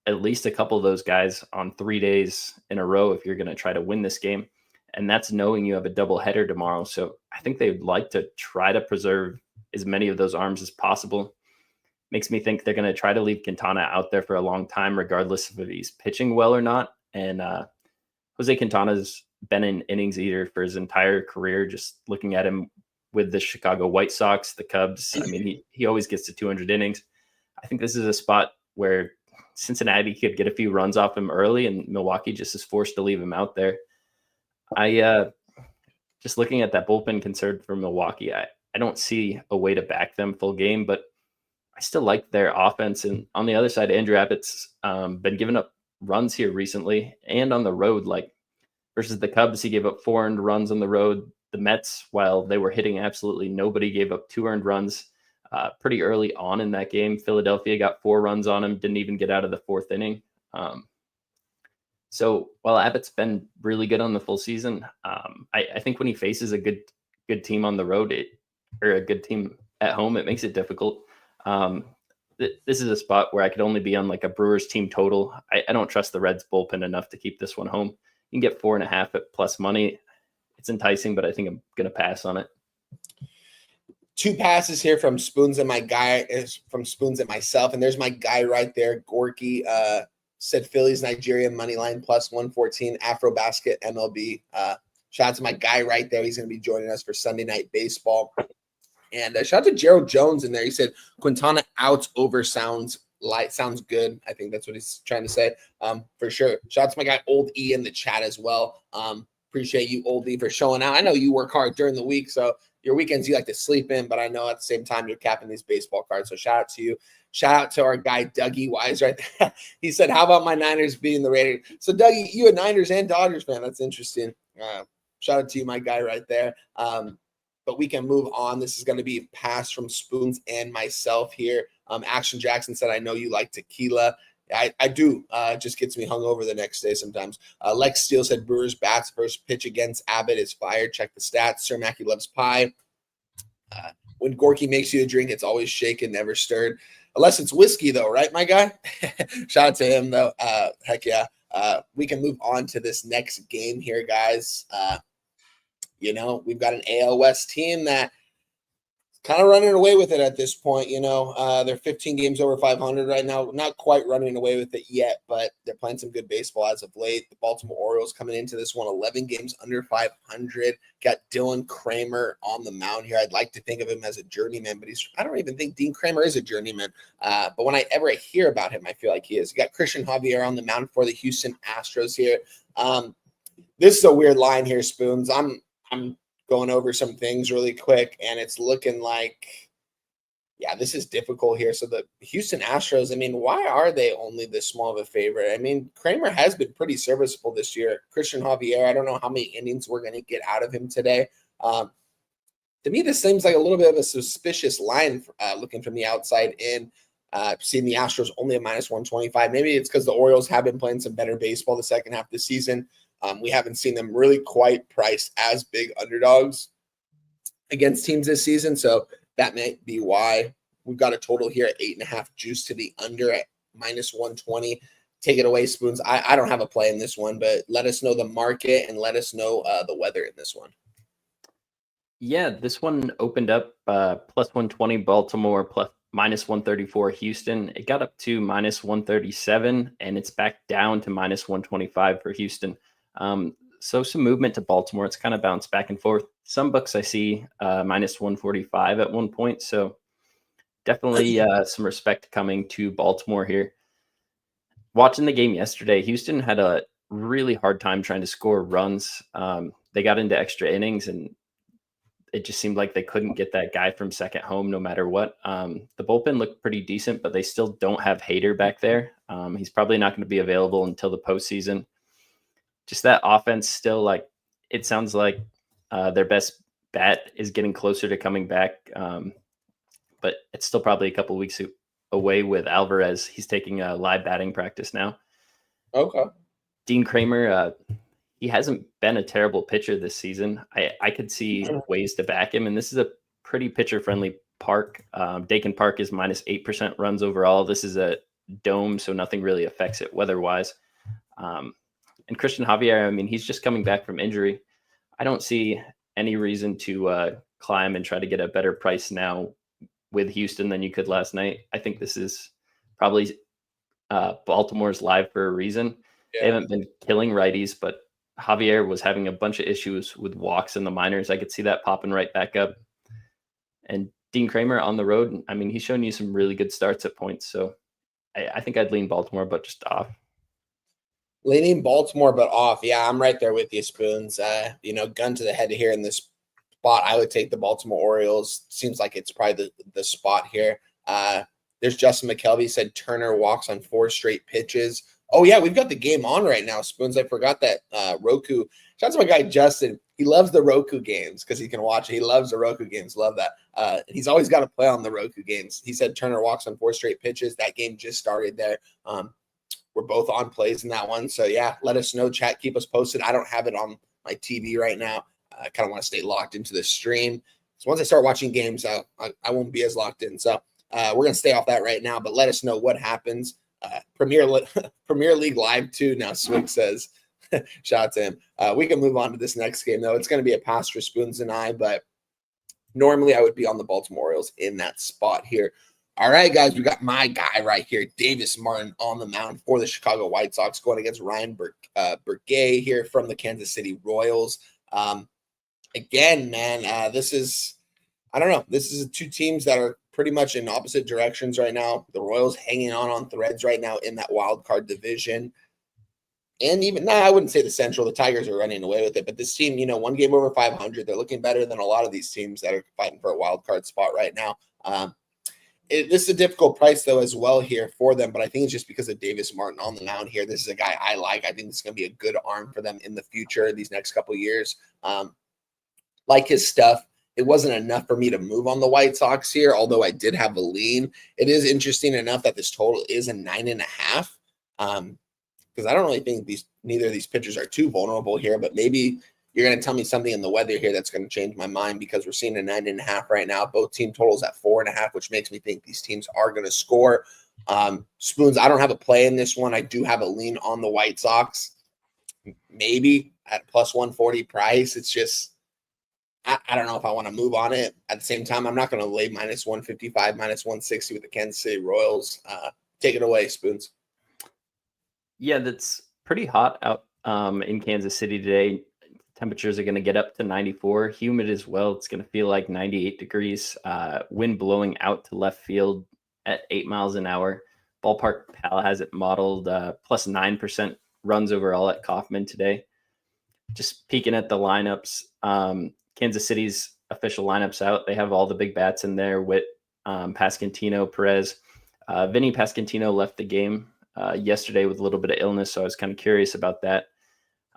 at least a couple of those guys on 3 days in a row if you're going to try to win this game. And that's knowing you have a double header tomorrow. So I think they would like to try to preserve as many of those arms as possible. Makes me think they're going to try to leave Quintana out there for a long time, regardless of if he's pitching well or not. And Jose Quintana's been an innings eater for his entire career. Just looking at him with the Chicago White Sox, the Cubs, I mean, he always gets to 200 innings. I think this is a spot where Cincinnati could get a few runs off him early, and Milwaukee just is forced to leave him out there. I just looking at that bullpen concern for Milwaukee, I don't see a way to back them full game, but I still like their offense. And on the other side, Andrew Abbott's been giving up runs here recently and on the road, like versus the Cubs, he gave up 4 earned runs on the road. The Mets, while they were hitting absolutely nobody, gave up 2 earned runs pretty early on in that game. Philadelphia got 4 runs on him, didn't even get out of the 4th inning. So while Abbott's been really good on the full season, I think when he faces a good team on the road, or a good team at home, it makes it difficult. This is a spot where I could only be on like a Brewers team total. I don't trust the Reds bullpen enough to keep this one home. You can get 4.5 at plus money. It's enticing, but I think I'm going to pass on it. 2 passes here from Spoons and my guy is from Spoons and myself. And there's my guy right there. Gorky said Phillies, Nigeria, money line plus 114, Afro Basket, MLB. Shout out to my guy right there. He's going to be joining us for Sunday Night Baseball. And shout out to Gerald Jones in there. He said Quintana outs over sounds good. I think that's what he's trying to say. For sure. Shout out to my guy Old E in the chat as well. Appreciate you, Old E, for showing out. I know you work hard during the week, so your weekends you like to sleep in, but I know at the same time you're capping these baseball cards. So shout out to you. Shout out to our guy Dougie Wise right there. He said, "How about my Niners beating the Raiders?" So Dougie, you a Niners and Dodgers fan. That's interesting. Shout out to you, my guy right there. But we can move on. This is going to be a pass from Spoons and myself here. Action Jackson said, "I know you like tequila." I do. It just gets me hungover the next day sometimes. Lex Steele said Brewers bats first pitch against Abbott is fired. Check the stats. Sir Mackey loves pie. When Gorky makes you a drink, it's always shaken, never stirred. Unless it's whiskey, though, right, my guy? Shout out to him, though. Heck yeah. We can move on to this next game here, guys. We've got an AL West team that kind of running away with it at this point. They're 15 games over 500 right now. Not quite running away with it yet, but they're playing some good baseball as of late. The Baltimore Orioles coming into this one 11 games under 500. Got Dylan Kramer on the mound here. I'd like to think of him as a journeyman, but I don't even think Dean Kramer is a journeyman. But when I ever hear about him, I feel like he is. You got Christian Javier on the mound for the Houston Astros here. This is a weird line here, Spoons. I'm going over some things really quick, and it's looking like, yeah, this is difficult here. So the Houston Astros, I mean, why are they only this small of a favorite? I mean, Kramer has been pretty serviceable this year. Christian Javier, I don't know how many innings we're going to get out of him today. To me, this seems like a little bit of a suspicious line looking from the outside in. Seeing the Astros only at -125. Maybe it's because the Orioles have been playing some better baseball the second half of the season. We haven't seen them really quite priced as big underdogs against teams this season. So that may be why. We've got a total here at 8.5 juice to the under at -120. Take it away, Spoons. I don't have a play in this one, but let us know the market and let us know the weather in this one. Yeah, this one opened up +120 Baltimore, -134 Houston. It got up to -137, and it's back down to -125 for Houston. So some movement to Baltimore. It's kind of bounced back and forth. Some books I see -145 at one point. So definitely some respect coming to Baltimore here. Watching the game yesterday, Houston had a really hard time trying to score runs. They got into extra innings, and it just seemed like they couldn't get that guy from second home no matter what. The bullpen looked pretty decent, but they still don't have Hader back there. He's probably not going to be available until the postseason. Just that offense still, like, it sounds like their best bet is getting closer to coming back. But it's still probably a couple weeks away with Alvarez. He's taking a live batting practice now. Okay. Dean Kramer, he hasn't been a terrible pitcher this season. I could see ways to back him, and this is a pretty pitcher-friendly park. Dakin Park is -8% runs overall. This is a dome, so nothing really affects it weather-wise. And Christian Javier, I mean, he's just coming back from injury. I don't see any reason to climb and try to get a better price now with Houston than you could last night. I think this is probably Baltimore's live for a reason. Yeah. They haven't been killing righties, but Javier was having a bunch of issues with walks in the minors. I could see that popping right back up. And Dean Kramer on the road, I mean, he's shown you some really good starts at points. So I think I'd lean Baltimore, but just off. Leaning Baltimore, but off. Yeah, I'm right there with you, Spoons. Gun to the head here in this spot. I would take the Baltimore Orioles. Seems like it's probably the spot here. There's Justin McKelvey said Turner walks on 4 straight pitches. Oh, yeah, we've got the game on right now, Spoons. I forgot that Roku. Shout out to my guy, Justin. He loves the Roku games because he can watch it. He loves the Roku games. Love that. He's always got to play on the Roku games. He said Turner walks on 4 straight pitches. That game just started there. We're both on plays in that one. So, yeah, let us know. Chat, keep us posted. I don't have it on my TV right now. I kind of want to stay locked into the stream. So once I start watching games, I won't be as locked in. So we're going to stay off that right now, but let us know what happens. Premier League Live 2 now, Swig says. Shout out to him. We can move on to this next game, though. It's going to be a pass for Spoons and I, but normally I would be on the Baltimore Orioles in that spot here. All right, guys, we got my guy right here, Davis Martin, on the mound for the Chicago White Sox, going against Ryan Burgay here from the Kansas City Royals. Again, man, this is, I don't know. This is 2 teams that are pretty much in opposite directions right now. The Royals hanging on threads right now in that wild card division. And even, I wouldn't say the Central. The Tigers are running away with it. But this team, 1 game over 500. They're looking better than a lot of these teams that are fighting for a wild card spot right now. This is a difficult price, though, as well here for them. But I think it's just because of Davis Martin on the mound here. This is a guy I like. I think this is going to be a good arm for them in the future, these next couple of years. Like his stuff. It wasn't enough for me to move on the White Sox here, although I did have a lean. It is interesting enough that this total is a 9.5. Because I don't really think neither of these pitchers are too vulnerable here, but maybe you're going to tell me something in the weather here that's going to change my mind, because we're seeing a 9.5 right now. Both team totals at 4.5, which makes me think these teams are going to score. Spoons, I don't have a play in this one. I do have a lean on the White Sox, maybe at plus 140 price. It's just, I don't know if I want to move on it. At the same time, I'm not going to lay minus 155, minus 160 with the Kansas City Royals. Take it away, Spoons. Yeah, that's pretty hot out in Kansas City today. Temperatures are going to get up to 94, humid as well. It's going to feel like 98 degrees. Wind blowing out to left field at 8 miles an hour. Ballpark Pal has it modeled plus 9% runs overall at Kauffman today. Just peeking at the lineups, Kansas City's official lineups out. They have all the big bats in there with Pasquantino, Perez. Vinny Pasquantino left the game yesterday with a little bit of illness, so I was kind of curious about that.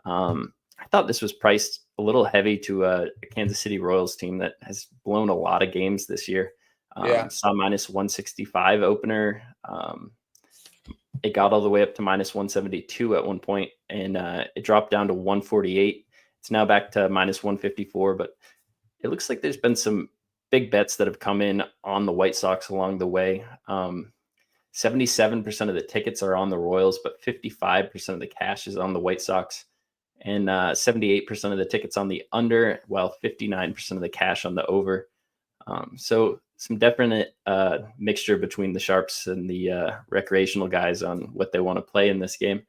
I thought this was priced a little heavy to a Kansas City Royals team that has blown a lot of games this year. Saw minus 165 opener. It got all the way up to minus 172 at one point, and it dropped down to 148. It's now back to minus 154, but it looks like there's been some big bets that have come in on the White Sox along the way. 77% of the tickets are on the Royals, but 55% of the cash is on the White Sox, and 78% of the tickets on the under, while 59% of the cash on the over. So some definite mixture between the sharps and the recreational guys on what they want to play in this game.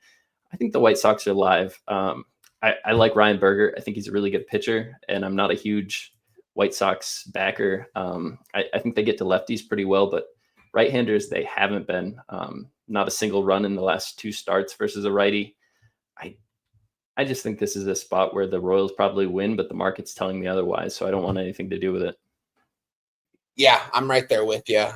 I think the White Sox are live. I like Ryan Berger. I think he's a really good pitcher, and I'm not a huge White Sox backer. I think they get to lefties pretty well, but right-handers, they haven't been. Not a single run in the last 2 starts versus a righty. I just think this is a spot where the Royals probably win, but the market's telling me otherwise, so I don't want anything to do with it. Yeah, I'm right there with you.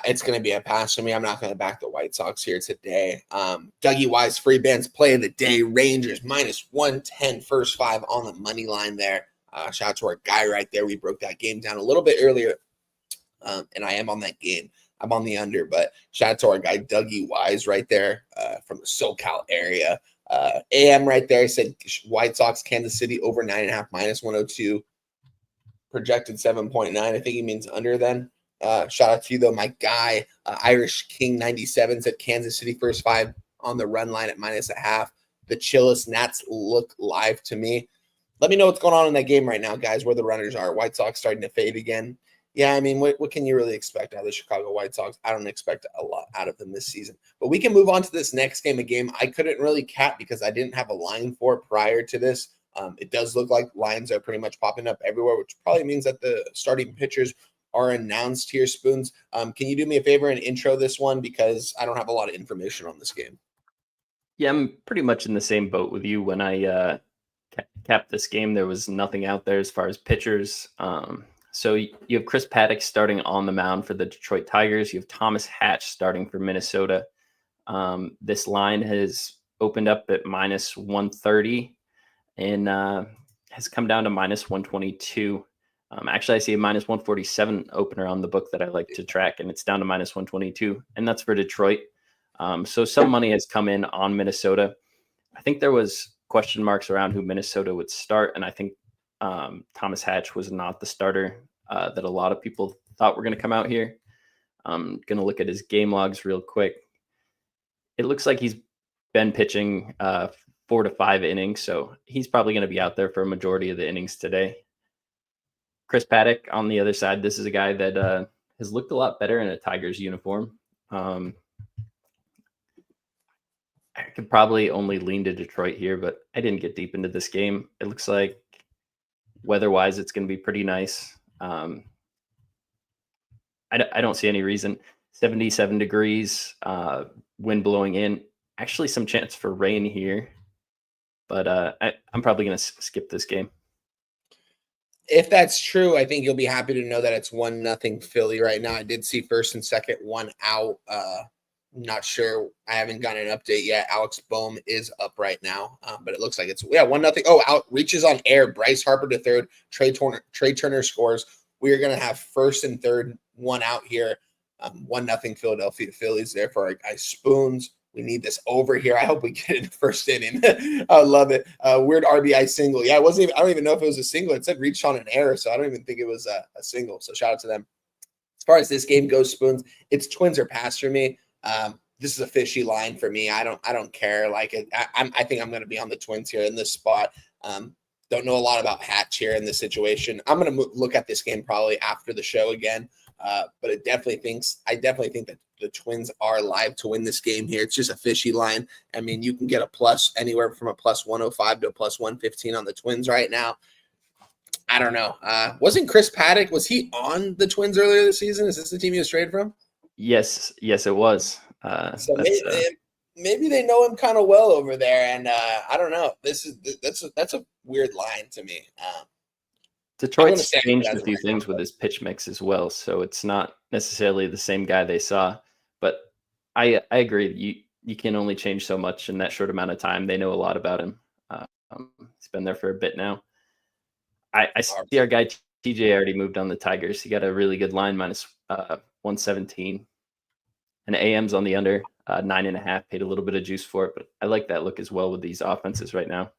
It's going to be a pass for me. I'm not going to back the White Sox here today. Dougie Wise, free bands play of the day. Rangers minus 110, first 5 on the money line there. Shout out to our guy right there. We broke that game down a little bit earlier, and I am on that game. I'm on the under, but shout out to our guy Dougie Wise right there from the SoCal area. AM right there said White Sox, Kansas City over 9.5 minus 102. Projected 7.9. I think he means under then. Shout out to you, though, my guy. Irish King 97 said Kansas City first 5 on the run line at minus a half. The chillest Nats look live to me. Let me know what's going on in that game right now, guys, where the runners are. White Sox starting to fade again. Yeah, I mean, what can you really expect out of the Chicago White Sox? I don't expect a lot out of them this season. But we can move on to this next game, a game I couldn't really cap because I didn't have a line for prior to this. It does look like lines are pretty much popping up everywhere, which probably means that the starting pitchers are announced here, Spoons. Can you do me a favor and intro this one because I don't have a lot of information on this game? Yeah, I'm pretty much in the same boat with you. When I capped this game, there was nothing out there as far as pitchers. So you have Chris Paddock starting on the mound for the Detroit Tigers. You have Thomas Hatch starting for Minnesota. This line has opened up at minus 130 and has come down to minus 122. Actually, I see a minus 147 opener on the book that I like to track, and it's down to minus 122, and that's for Detroit. So some money has come in on Minnesota. I think there was question marks around who Minnesota would start, and I think Thomas Hatch was not the starter that a lot of people thought were going to come out here. I'm going to look at his game logs real quick. It looks like he's been pitching 4 to 5 innings, so he's probably going to be out there for a majority of the innings today. Chris Paddock on the other side, this is a guy that has looked a lot better in a Tigers uniform. I could probably only lean to Detroit here, but I didn't get deep into this game. It looks like weather-wise, it's going to be pretty nice. I don't see any reason. 77 degrees, wind blowing in. Actually, some chance for rain here, but I'm probably going to skip this game. If that's true, I think you'll be happy to know that it's 1-0 Philly right now. I did see first and second, 1 out. Not sure. I haven't gotten an update yet. Alex Boehm is up right now, but it looks like it's 1-0. Oh, out reaches on air. Bryce Harper to third. Trey Turner scores. We are going to have first and third, 1 out here. 1-0 Philadelphia Phillies there for our guy Spoons. We need this over here. I hope we get in the first inning. I love it. Weird RBI single. Yeah, I don't even know if it was a single. It said reached on an error, so I don't even think it was a single. So shout out to them. As far as this game goes, Spoons, it's Twins or pass for me. This is a fishy line for me. I don't care. Like I think I'm going to be on the Twins here in this spot. Don't know a lot about Hatch here in this situation. I'm going to look at this game probably after the show again. But I definitely think that the Twins are live to win this game here. It's just a fishy line. I mean, you can get a plus anywhere from a plus 105 to a plus 115 on the Twins right now. I don't know. Wasn't Chris Paddock, was he on the Twins earlier this season? Is this the team he was traded from? Yes, it was. So maybe they know him kind of well over there, and I don't know. That's a weird line to me. Detroit's stay changed as a of few right now, things with his pitch mix as well, so it's not necessarily the same guy they saw. But I agree. You can only change so much in that short amount of time. They know a lot about him. He's been there for a bit now. I see our guy TJ already moved on the Tigers. He got a really good line, minus 117. And AM's on the under 9.5. Paid a little bit of juice for it, but I like that look as well with these offenses right now.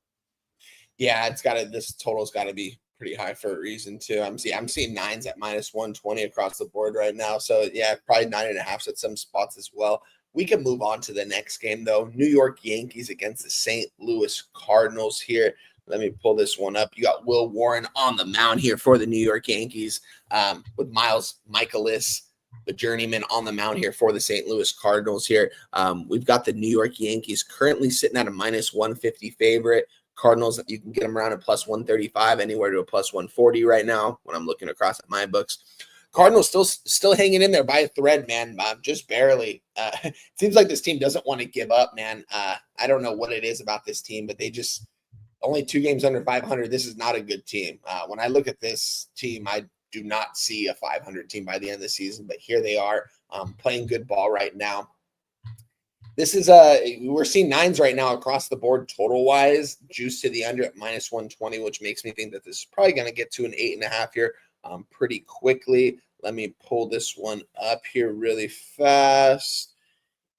Yeah, this total's got to be pretty high for a reason too. I'm seeing nines at minus 120 across the board right now. So yeah, probably 9.5 at some spots as well. We can move on to the next game though. New York Yankees against the St. Louis Cardinals here. Let me pull this one up. You got Will Warren on the mound here for the New York Yankees, with Miles Michaelis, the journeyman, on the mound here for the St. Louis Cardinals here. We've got the New York Yankees currently sitting at a minus 150 favorite. Cardinals, you can get them around at plus 135, anywhere to a plus 140 right now when I'm looking across at my books. Cardinals still hanging in there by a thread, man, just barely. It seems like this team doesn't want to give up, man. I don't know what it is about this team, but they just only 2 games under 500. This is not a good team. When I look at this team, I do not see a 500 team by the end of the season, but here they are, playing good ball right now. This is we're seeing nines right now across the board total wise, juice to the under at minus 120, which makes me think that this is probably going to get to an 8.5 here pretty quickly. Let me pull this one up here really fast.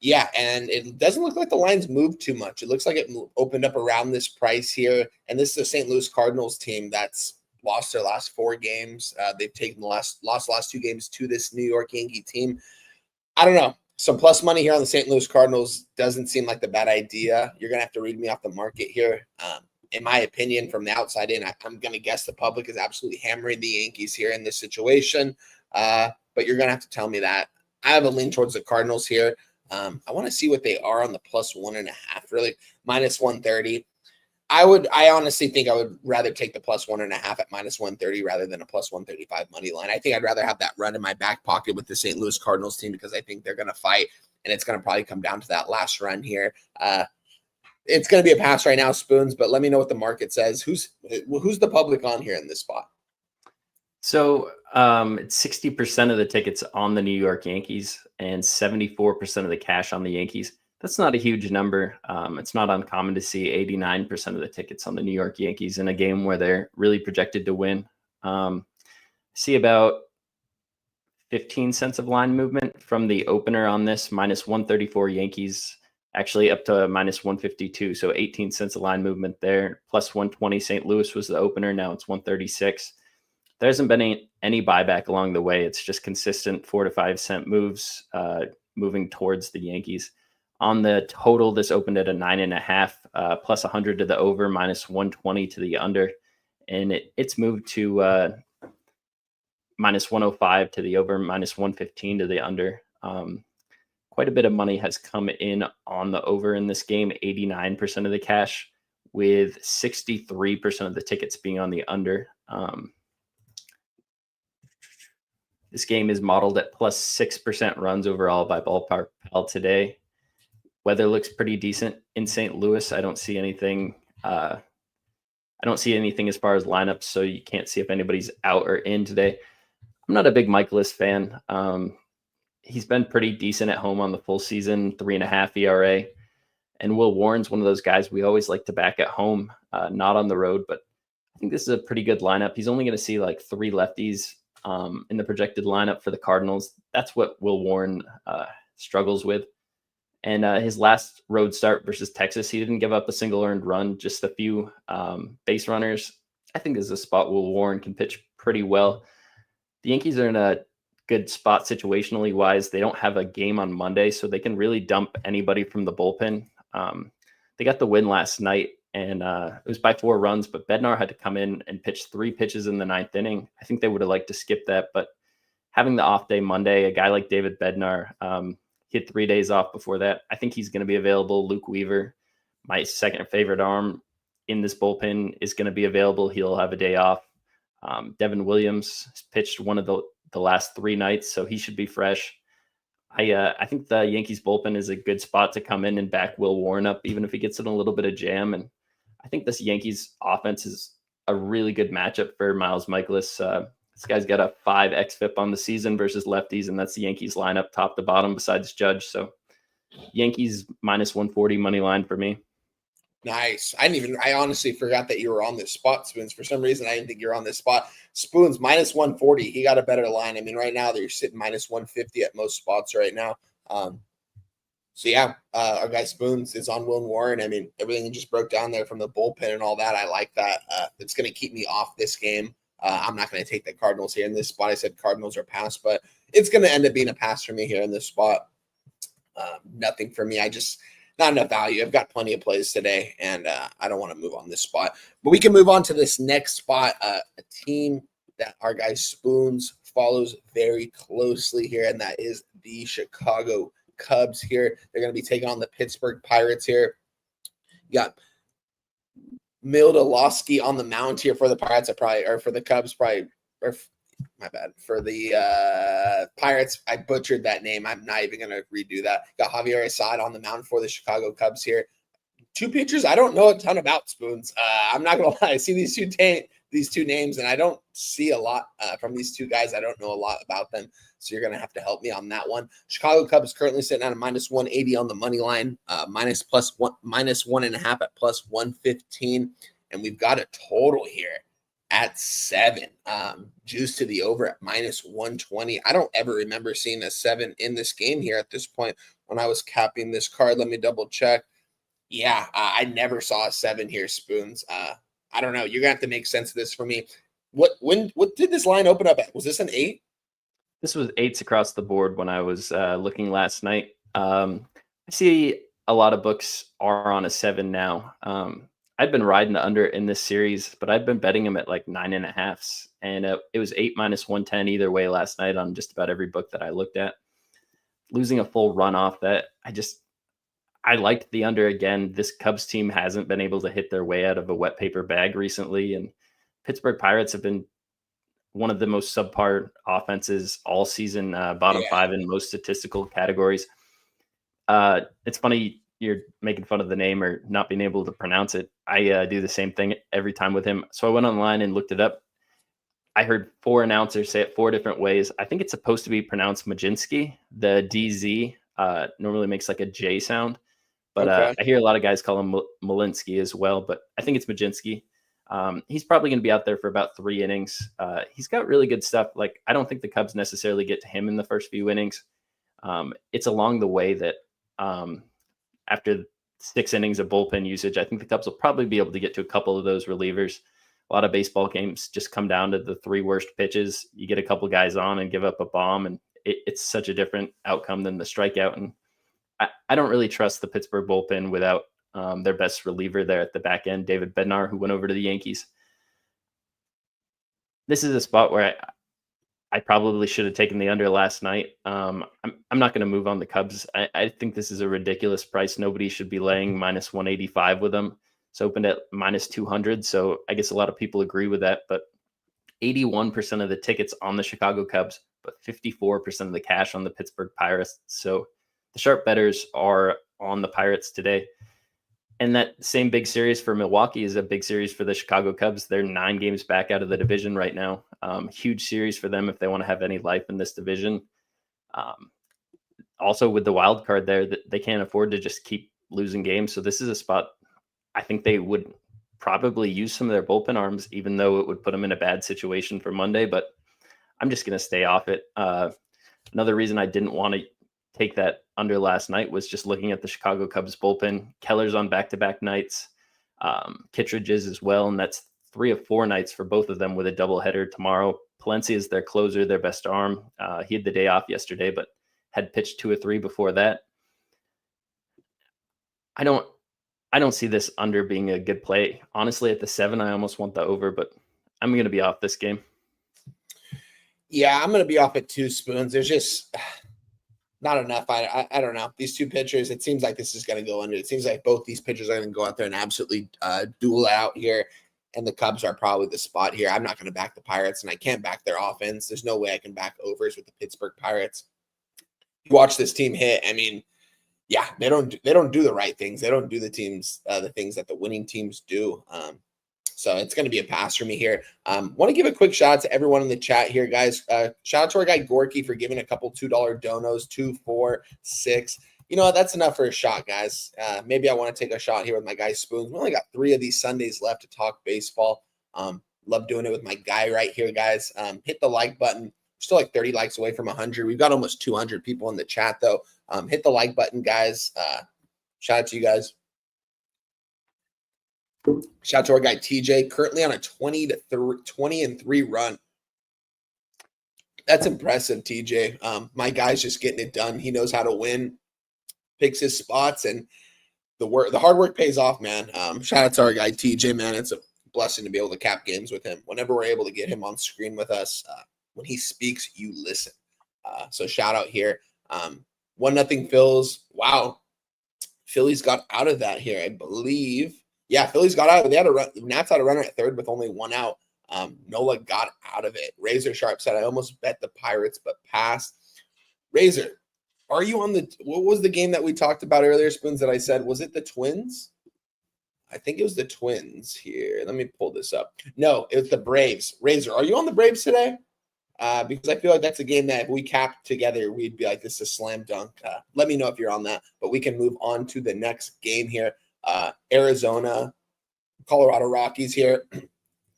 Yeah, and it doesn't look like the lines moved too much. It looks like it opened up around this price here. And this is a St. Louis Cardinals team that's lost their last 4 games. They've taken the last 2 games to this New York Yankee team. I don't know. Some plus money here on the St. Louis Cardinals doesn't seem like the bad idea. You're going to have to read me off the market here. In my opinion, from the outside in, I'm going to guess the public is absolutely hammering the Yankees here in this situation. But you're going to have to tell me that. I have a lean towards the Cardinals here. I want to see what they are on the plus 1.5, really, minus 130. I honestly think I would rather take the plus 1.5 at minus 130 rather than a plus 135 money line. I think I'd rather have that run in my back pocket with the St. Louis Cardinals team, because I think they're going to fight, and it's going to probably come down to that last run here. It's going to be a pass right now, Spoons, but let me know what the market says. Who's the public on here in this spot? So it's 60% of the tickets on the New York Yankees and 74% of the cash on the Yankees. That's not a huge number. It's not uncommon to see 89% of the tickets on the New York Yankees in a game where they're really projected to win. See about 15 cents of line movement from the opener on this, minus 134 Yankees, actually up to minus 152. So 18 cents of line movement there. Plus 120 St. Louis was the opener. Now it's 136. There hasn't been any buyback along the way. It's just consistent 4 to 5 cent moves moving towards the Yankees. On the total, this opened at a 9.5, plus 100 to the over, minus 120 to the under. And it's moved to minus 105 to the over, minus 115 to the under. Quite a bit of money has come in on the over in this game, 89% of the cash, with 63% of the tickets being on the under. This game is modeled at plus 6% runs overall by Ballpark Pal today. Weather looks pretty decent in St. Louis. I don't see anything. I don't see anything as far as lineups, so you can't see if anybody's out or in today. I'm not a big Michaelis fan. He's been pretty decent at home on the full season, 3.5 ERA. And Will Warren's one of those guys we always like to back at home, not on the road. But I think this is a pretty good lineup. He's only going to see like 3 lefties in the projected lineup for the Cardinals. That's what Will Warren struggles with. And his last road start versus Texas, he didn't give up a single earned run, just a few base runners. I think this is a spot Will Warren can pitch pretty well. The Yankees are in a good spot situationally wise. They don't have a game on Monday, so they can really dump anybody from the bullpen. They got the win last night, and it was by 4 runs, but Bednar had to come in and pitch 3 pitches in the 9th inning. I think they would have liked to skip that, but having the off day Monday, a guy like David Bednar, he had 3 days off before that. I think he's going to be available. Luke Weaver, my second favorite arm in this bullpen, is going to be available. He'll have a day off. Devin Williams pitched one of the last 3 nights, so he should be fresh. I think the Yankees bullpen is a good spot to come in and back Will Warren up, even if he gets in a little bit of jam. And I think this Yankees offense is a really good matchup for Miles Michaelis. This guy's got a 5 xFIP on the season versus lefties, and that's the Yankees lineup top to bottom besides Judge. So Yankees minus 140 money line for me. Nice. I honestly forgot that you were on this spot, Spoons. For some reason, I didn't think you were on this spot. Spoons, minus 140. He got a better line. I mean, right now, they're sitting minus 150 at most spots right now. So, yeah, our guy Spoons is on Will Warren. I mean, everything just broke down there from the bullpen and all that. I like that. It's going to keep me off this game. I'm not going to take the Cardinals here in this spot. I said Cardinals are pass, but it's going to end up being a pass for me here in this spot. Nothing for me. Not enough value. I've got plenty of plays today, and I don't want to move on this spot. But we can move on to this next spot, a team that our guy Spoons follows very closely here, and that is the Chicago Cubs here. They're going to be taking on the Pittsburgh Pirates here. You got Mildalowski on the mound here for the Pirates, or for the Cubs, my bad. For the Pirates, I butchered that name. I'm not even going to redo that. Got Javier Assad on the mound for the Chicago Cubs here. 2 pitchers I don't know a ton about, Spoons. I'm not going to lie. I see these two names, and I don't see a lot from these 2 guys. I don't know a lot about them, so you're going to have to help me on that one. Chicago Cubs currently sitting at a minus 180 on the money line, minus 1.5 at plus 115, and we've got a total here at 7, juice to the over at minus 120. I don't ever remember seeing a 7 in this game here at this point when I was capping this card. Let me double check. Yeah, I never saw a 7 here, Spoons. I don't know. You're gonna have to make sense of this for me. What did this line open up at? Was this an 8? This was 8s across the board when I was looking last night. I see a lot of books are on a 7 now. I'd been riding the under in this series, but I've been betting him at like 9.5s, and it was 8 minus 110 either way last night on just about every book that I looked at. Losing a full run off that, I liked the under again. This Cubs team hasn't been able to hit their way out of a wet paper bag recently, and Pittsburgh Pirates have been one of the most subpar offenses all season, bottom 5 in most statistical categories. It's funny you're making fun of the name or not being able to pronounce it. I do the same thing every time with him. So I went online and looked it up. I heard 4 announcers say it 4 different ways. I think it's supposed to be pronounced Majinski. The DZ normally makes like a J sound, but okay. I hear a lot of guys call him Malinsky as well, but I think it's Majinski. He's probably going to be out there for about 3 innings. He's got really good stuff. Like, I don't think the Cubs necessarily get to him in the first few innings. It's along the way that after 6 innings of bullpen usage, I think the Cubs will probably be able to get to a couple of those relievers. A lot of baseball games just come down to the 3 worst pitches. You get a couple guys on and give up a bomb, and it's such a different outcome than the strikeout. And I don't really trust the Pittsburgh bullpen without their best reliever there at the back end, David Bednar, who went over to the Yankees. This is a spot where I probably should have taken the under last night. I'm not going to move on the Cubs. I think this is a ridiculous price. Nobody should be laying minus 185 with them. It's opened at minus 200. So I guess a lot of people agree with that, but 81% of the tickets on the Chicago Cubs, but 54% of the cash on the Pittsburgh Pirates. So the sharp bettors are on the Pirates today. And that same big series for Milwaukee is a big series for the Chicago Cubs. They're 9 games back out of the division right now. Huge series for them if they want to have any life in this division. Also, with the wild card there, they can't afford to just keep losing games. So this is a spot I think they would probably use some of their bullpen arms, even though it would put them in a bad situation for Monday. But I'm just going to stay off it. Another reason I didn't want to take that under last night was just looking at the Chicago Cubs bullpen. Keller's on back-to-back nights. Kittredge is as well, and that's 3 of 4 nights for both of them with a doubleheader tomorrow. Palencia is their closer, their best arm. He had the day off yesterday, but had pitched 2 or 3 before that. I don't see this under being a good play. Honestly, at the 7, I almost want the over, but I'm going to be off this game. Yeah, I'm going to be off at 2, Spoons. There's just not enough. I don't know. These 2 pitchers, it seems like this is going to go under. It seems like both these pitchers are going to go out there and absolutely duel out here, and the Cubs are probably the spot here. I'm not going to back the Pirates, and I can't back their offense. There's no way I can back overs with the Pittsburgh Pirates. You watch this team hit. I mean, yeah, they don't do the right things. They don't do the things that the winning teams do. So it's going to be a pass for me here. Want to give a quick shout out to everyone in the chat here, guys. Shout out to our guy Gorky for giving a couple $2 donos, 2, 4, 6. You know what? That's enough for a shot, guys. Maybe I want to take a shot here with my guy Spoons. We only got 3 of these Sundays left to talk baseball. Love doing it with my guy right here, guys. Hit the like button. Still like 30 likes away from 100. We've got almost 200 people in the chat, though. Hit the like button, guys. Shout out to you guys. Shout out to our guy TJ, currently on a 20-3 run. That's impressive, TJ. My guy's just getting it done. He knows how to win, picks his spots, and the hard work pays off, man. Shout out to our guy TJ, man. It's a blessing to be able to cap games with him. Whenever we're able to get him on screen with us, when he speaks, you listen. So shout out here. 1-0 Phils. Wow. Phillies got out of that here, I believe. Yeah, Phillies got out of it. They had a run. Nats had a runner at third with only 1 out. Nola got out of it. Razor Sharp said, I almost bet the Pirates, but passed. Razor, are you on what was the game that we talked about earlier, Spoons, that I said? Was it the Twins? I think it was the Twins here. Let me pull this up. No, it was the Braves. Razor, are you on the Braves today? Because I feel like that's a game that if we capped together, we'd be like, this is a slam dunk. Let me know if you're on that. But we can move on to the next game here. Arizona, Colorado Rockies here.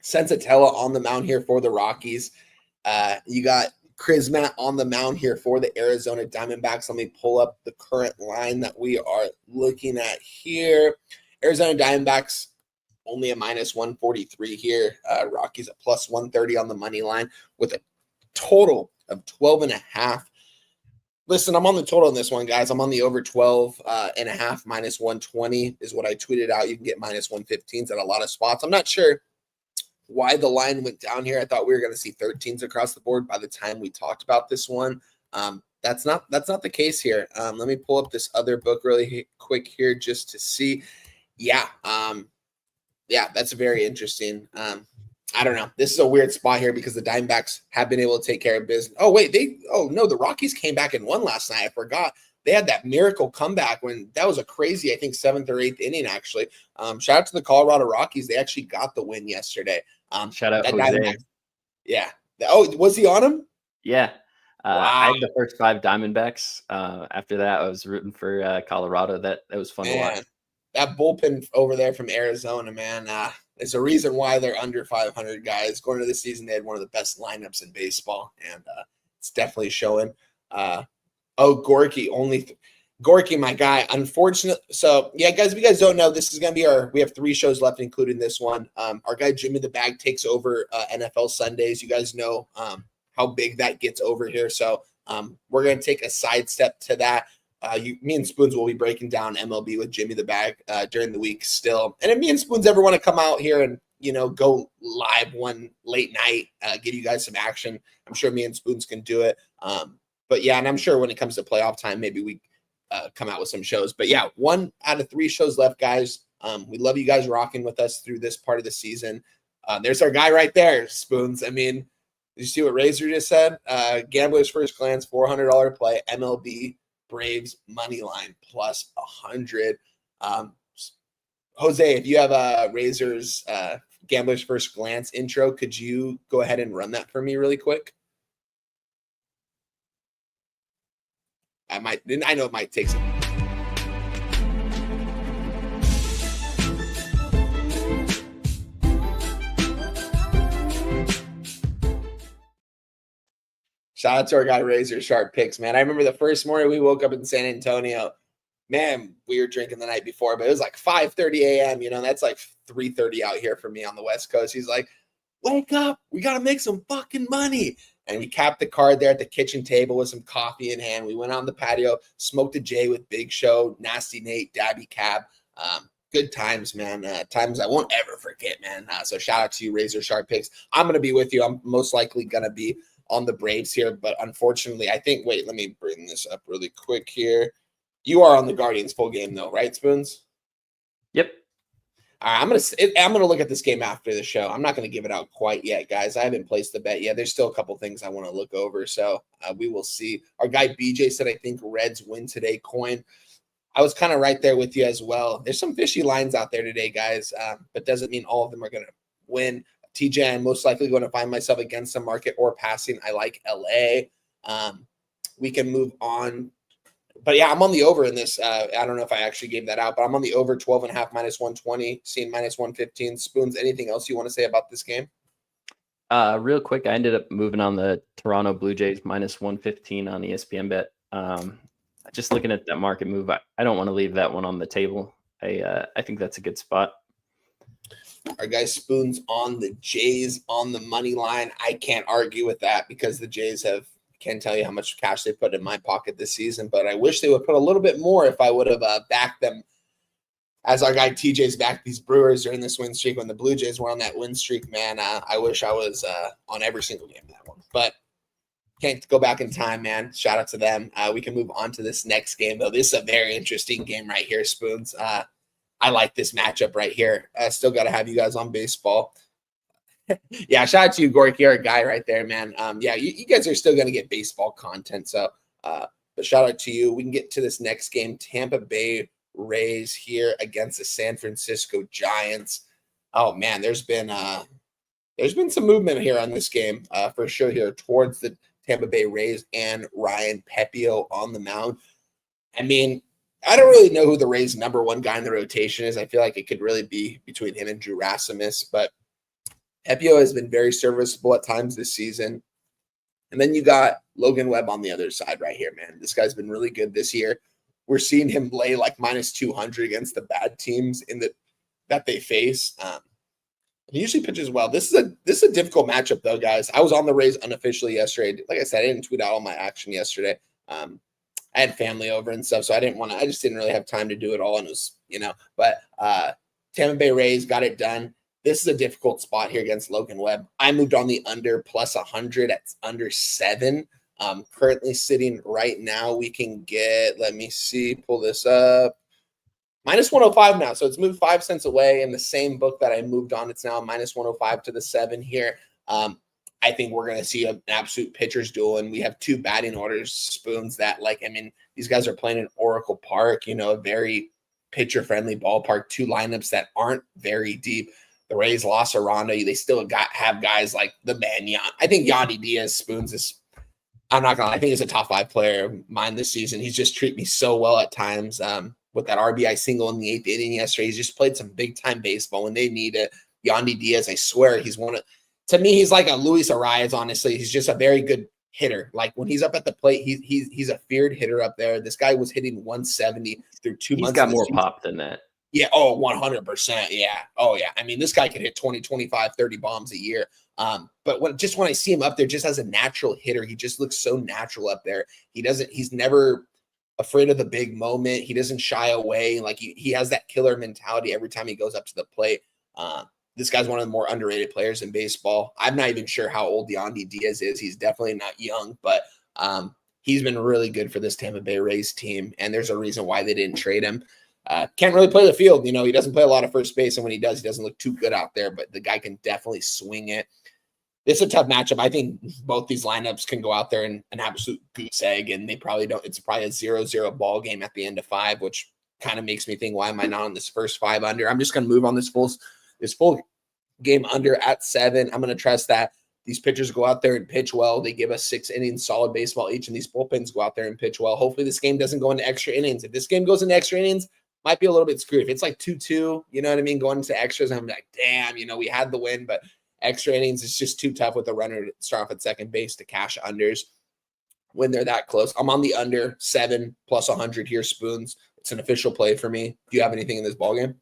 Sensatella on the mound here for the Rockies. You got Krismat on the mound here for the Arizona Diamondbacks. Let me pull up the current line that we are looking at here. Arizona Diamondbacks only a -143 here. Rockies a +130 on the money line with a total of 12.5. Listen, I'm on the total in this one, guys. I'm on the over 12 and a half, -120 is what I tweeted out. You can get -115s at a lot of spots. I'm not sure why the line went down here. I thought we were going to see 13s across the board by the time we talked about this one. That's not the case here. Let me pull up this other book really quick here just to see. Yeah, that's very interesting. I don't know. This is a weird spot here because the Diamondbacks have been able to take care of business. Oh, wait. The Rockies came back and won last night. I forgot. They had that miracle comeback when that was a crazy, I think, 7th or 8th inning, actually. Shout out to the Colorado Rockies. They actually got the win yesterday. Shout out Jose. Yeah. Oh, was he on him? Yeah. Wow. I had the first 5 Diamondbacks. After that, I was rooting for Colorado. That was fun to watch. That bullpen over there from Arizona, man, it's a reason why they're under 500, guys. Going into the season, they had one of the best lineups in baseball, and it's definitely showing. Gorky, Gorky, my guy. Unfortunately, so yeah, guys, if you guys don't know, this is going to be we have 3 shows left, including this one. Our guy Jimmy the Bag takes over NFL Sundays. You guys know how big that gets over here. So we're going to take a sidestep to that. Me and Spoons will be breaking down MLB with Jimmy the Bag during the week still. And if me and Spoons ever want to come out here and, go live one late night, give you guys some action, I'm sure me and Spoons can do it. But yeah, and I'm sure when it comes to playoff time, maybe we come out with some shows. But yeah, 1 out of 3 shows left, guys. We love you guys rocking with us through this part of the season. There's our guy right there, Spoons. I mean, did you see what Razor just said? Gambler's First Glance, $400 play, MLB Braves money line +100. Jose, if you have a Razor's Gambler's First Glance intro, could you go ahead and run that for me really quick? I know it might take some. Shout out to our guy Razor Sharp Picks, man. I remember the first morning we woke up in San Antonio. Man, we were drinking the night before, but it was like 5:30 a.m. That's like 3:30 out here for me on the West Coast. He's like, wake up. We got to make some fucking money. And we capped the card there at the kitchen table with some coffee in hand. We went on the patio, smoked a J with Big Show, Nasty Nate, Dabby Cab. Good times, man. Times I won't ever forget, man. So shout out to you, Razor Sharp Picks. I'm going to be with you. I'm most likely going to be on the Braves here, but unfortunately, I think, let me bring this up really quick here. You are on the Guardians full game though, right, Spoons? Yep. All right, I'm gonna look at this game after the show. I'm not gonna give it out quite yet, guys. I haven't placed the bet yet. There's still a couple things I want to look over, so we will see. Our guy BJ said, I think Reds win today. Coin. I was kind of right there with you as well. There's some fishy lines out there today, guys, but doesn't mean all of them are gonna win. TJ, I'm most likely going to find myself against the market or passing. I like LA. We can move on. But yeah, I'm on the over in this. I don't know if I actually gave that out, but I'm on the over 12.5 minus 120, seeing minus 115. Spoons, anything else you want to say about this game? Real quick, I ended up moving on the Toronto Blue Jays minus 115 on ESPN bet. Just looking at that market move, I don't want to leave that one on the table. I think that's a good spot. Our guy Spoons on the Jays on the money line. I can't argue with that because the Jays can't tell you how much cash they put in my pocket this season, but I wish they would put a little bit more if I would have backed them as our guy TJ's backed these Brewers during this win streak when the Blue Jays were on that win streak. Man, I wish I was on every single game of that one, but can't go back in time, man. Shout out to them. We can move on to this next game, though. This is a very interesting game right here, Spoons. I like this matchup right here. I still got to have you guys on baseball. Yeah, shout out to you, Gork. You're a guy right there, man. Yeah, you guys are still going to get baseball content. So, but shout out to you. We can get to this next game. Tampa Bay Rays here against the San Francisco Giants. Oh man, there's been some movement here on this game for sure here towards the Tampa Bay Rays and Ryan Pepio on the mound. I mean, I don't really know who the Rays' number one guy in the rotation is. I feel like it could really be between him and Drew Rasmus, but Pepio has been very serviceable at times this season. And then you got Logan Webb on the other side right here, man. This guy's been really good this year. We're seeing him lay like minus 200 against the bad teams that they face. He usually pitches well. This is a difficult matchup, though, guys. I was on the Rays unofficially yesterday. Like I said, I didn't tweet out all my action yesterday. I had family over and stuff, so I just didn't really have time to do it all. And it was, but Tampa Bay Rays got it done. This is a difficult spot here against Logan Webb. I moved on the under plus 100 at under 7. Currently sitting right now, we can get, let me see, pull this up. Minus 105 now. So it's moved 5 cents away in the same book that I moved on. It's now minus 105 to the 7 here. I think we're going to see an absolute pitcher's duel, and we have 2 batting orders, Spoons, that these guys are playing in Oracle Park, a very pitcher-friendly ballpark, 2 lineups that aren't very deep. The Rays lost Aranda. They still have guys like the man, I think Yandy Diaz, Spoons, I think he's a top 5 player of mine this season. He's just treated me so well at times. With that RBI single in the 8th inning yesterday, he's just played some big-time baseball when they need it. Yandy Diaz, I swear, to me, he's like a Luis Arias, honestly. He's just a very good hitter. Like, when he's up at the plate, he's a feared hitter up there. This guy was hitting 170 through 2 months. He's got more pop than that. Yeah. Oh, 100%. Yeah. Oh, yeah. I mean, this guy could hit 20, 25, 30 bombs a year. But when I see him up there just as a natural hitter, he just looks so natural up there. He's never afraid of the big moment. He doesn't shy away. Like he has that killer mentality every time he goes up to the plate. This guy's one of the more underrated players in baseball. I'm not even sure how old Yandy Diaz is. He's definitely not young, but he's been really good for this Tampa Bay Rays team. And there's a reason why they didn't trade him. Can't really play the field. He doesn't play a lot of first base. And when he does, he doesn't look too good out there, but the guy can definitely swing it. It's a tough matchup. I think both these lineups can go out there and an absolute goose egg, and they probably don't. It's probably a 0-0 ball game at the end of 5, which kind of makes me think, why am I not on this first 5 under? I'm just going to move on this full game under at 7. I'm going to trust that these pitchers go out there and pitch well. They give us 6 innings, solid baseball each, and these bullpens go out there and pitch well. Hopefully this game doesn't go into extra innings. If this game goes into extra innings, might be a little bit screwed. If it's like 2-2, you know what I mean, going into extras, I'm like, damn, we had the win, but extra innings, it's just too tough with the runner to start off at second base to cash unders when they're that close. I'm on the under 7 plus 100 here, Spoons. It's an official play for me. Do you have anything in this ballgame?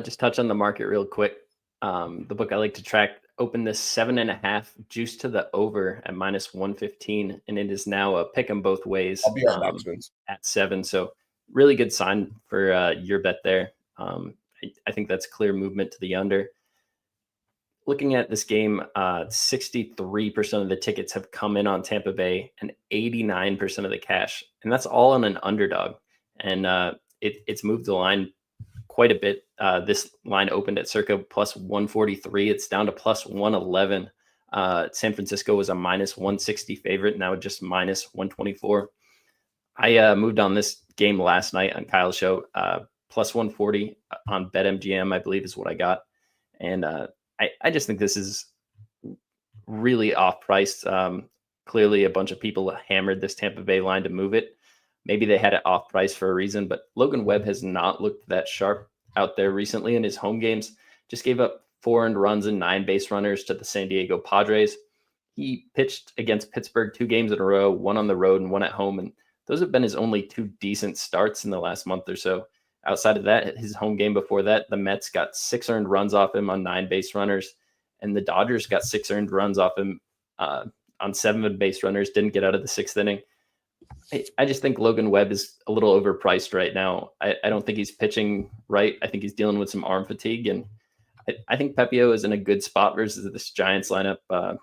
Just touch on the market real quick. The book I like to track opened this 7.5 juice to the over at minus 115, and it is now a pick 'em both ways. I'll be right back, Spoons. At 7. So really good sign for your bet there. I think that's clear movement to the under. Looking at this game, 63% of the tickets have come in on Tampa Bay and 89% of the cash. And that's all on an underdog. And it's moved the line quite a bit. This line opened at circa plus 143. It's down to plus 111. San Francisco was a minus 160 favorite, now just minus 124. I moved on this game last night on Kyle's show, plus 140 on BetMGM, I believe is what I got. And I just think this is really off-priced. Clearly, a bunch of people hammered this Tampa Bay line to move it. Maybe they had it off-price for a reason, but Logan Webb has not looked that sharp out there recently in his home games. Just gave up 4 earned runs and 9 base runners to the San Diego Padres. He pitched against Pittsburgh 2 games in a row, 1 on the road and 1 at home, and those have been his only 2 decent starts in the last month or so. Outside of that, his home game before that, the Mets got 6 earned runs off him on 9 base runners, and the Dodgers got 6 earned runs off him on 7 base runners, didn't get out of the 6th inning. I just think Logan Webb is a little overpriced right now. I don't think he's pitching right. I think he's dealing with some arm fatigue, and I think Pepio is in a good spot versus this Giants lineup.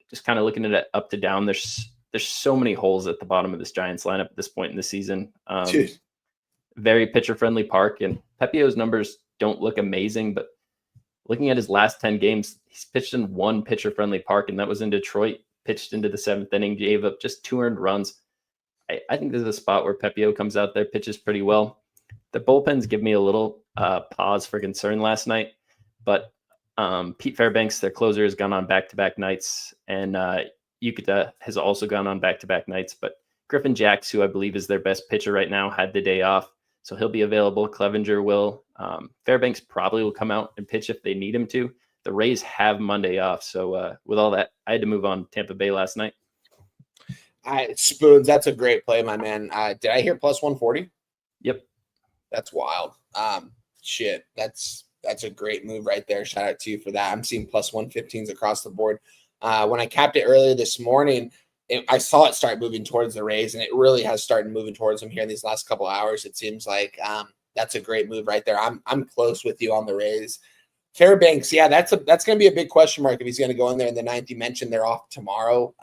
Just kind of looking at it up to down, there's so many holes at the bottom of this Giants lineup at this point in the season. Very pitcher-friendly park, and Pepio's numbers don't look amazing, but looking at his last 10 games, he's pitched in 1 pitcher-friendly park, and that was in Detroit. Pitched into the 7th inning, gave up just 2 earned runs. I think this is a spot where Pepio comes out there, pitches pretty well. The bullpens give me a little pause for concern last night, but Pete Fairbanks, their closer, has gone on back-to-back nights, and Yucata has also gone on back-to-back nights, but Griffin Jacks, who I believe is their best pitcher right now, had the day off, so he'll be available. Clevenger will. Fairbanks probably will come out and pitch if they need him to. The Rays have Monday off, so with all that, I had to move on Tampa Bay last night. Spoons, that's a great play, my man. Did I hear plus 140? Yep. That's wild. Shit, that's a great move right there. Shout out to you for that. I'm seeing plus 115s across the board. When I capped it earlier this morning, I saw it start moving towards the Rays, and it really has started moving towards them here in these last couple hours. It seems like that's a great move right there. I'm close with you on the Rays. Fairbanks, yeah, that's going to be a big question mark if he's going to go in there in the 9th. You mentioned they're off tomorrow.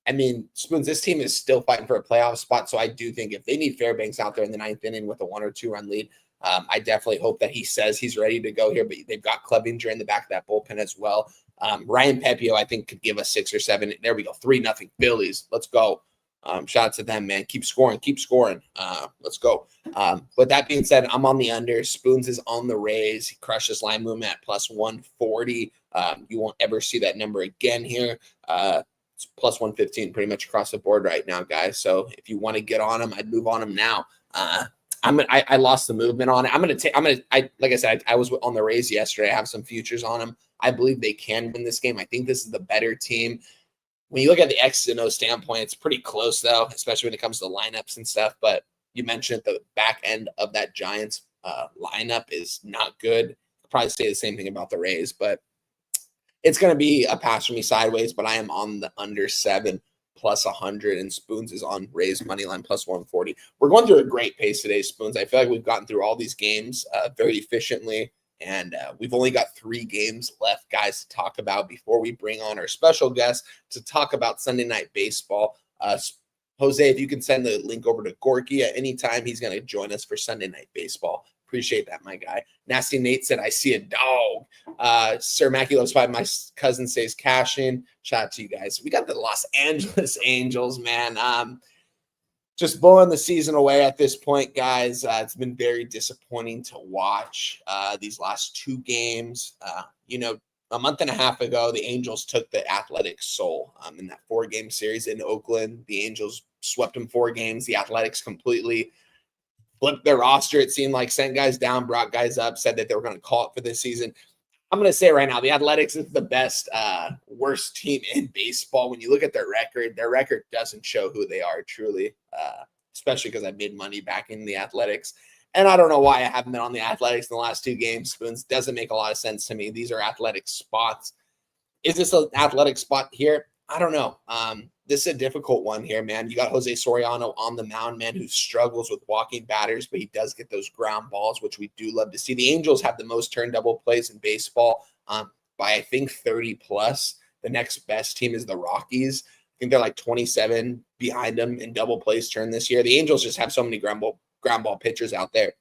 I mean, Spoons, this team is still fighting for a playoff spot, so I do think if they need Fairbanks out there in the 9th inning with a 1 or 2 run lead, I definitely hope that he says he's ready to go here, but they've got Clevenger in the back of that bullpen as well. Ryan Pepio, I think, could give us 6 or 7. There we go, 3-0 Phillies. Let's go. Shout out to them, man. Keep scoring. Let's go. With that being said, I'm on the under. Spoons is on the Rays. He crushes line movement at plus 140. You won't ever see that number again here. It's plus 115 pretty much across the board right now, guys. So if you want to get on him, I'd move on him now. I lost the movement on it. Like I said, I was on the Rays yesterday. I have some futures on them. I believe they can win this game. I think this is the better team. When you look at the X's and O's standpoint, it's pretty close though, especially when it comes to lineups and stuff. But you mentioned the back end of that Giants lineup is not good. I'll probably say the same thing about the Rays, but it's going to be a pass for me sideways. But I am on the under 7 plus 100, and Spoons is on Rays money line plus 140. We're going through a great pace today, Spoons. I feel like we've gotten through all these games very efficiently. And we've only got 3 games left, guys, to talk about before we bring on our special guest to talk about Sunday Night Baseball. Jose, if you can send the link over to Gorky at any time, he's going to join us for Sunday Night Baseball. Appreciate that, my guy. Nasty Nate said, I see a dog. Sir Mackey loves by my cousin says cash in. Shout out to you guys. We got the Los Angeles Angels, man. Just blowing the season away at this point, guys. It's been very disappointing to watch these last 2 games. A month and a half ago, the Angels took the Athletics' soul in that 4-game series in Oakland. The Angels swept them 4 games. The Athletics completely flipped their roster. It seemed like sent guys down, brought guys up, said that they were going to call it for this season. I'm going to say right now, the Athletics is the best, worst team in baseball. When you look at their record doesn't show who they are truly, especially because I made money back in the Athletics. And I don't know why I haven't been on the Athletics in the last 2 games. Spoons, doesn't make a lot of sense to me. These are athletic spots. Is this an athletic spot here? I don't know. This is a difficult one here, man. You got Jose Soriano on the mound, man, who struggles with walking batters, but he does get those ground balls, which we do love to see. The Angels have the most turn double plays in baseball by, I think, 30 plus. The next best team is the Rockies. I think they're like 27 behind them in double plays turn this year. The Angels just have so many ground ball pitchers out there,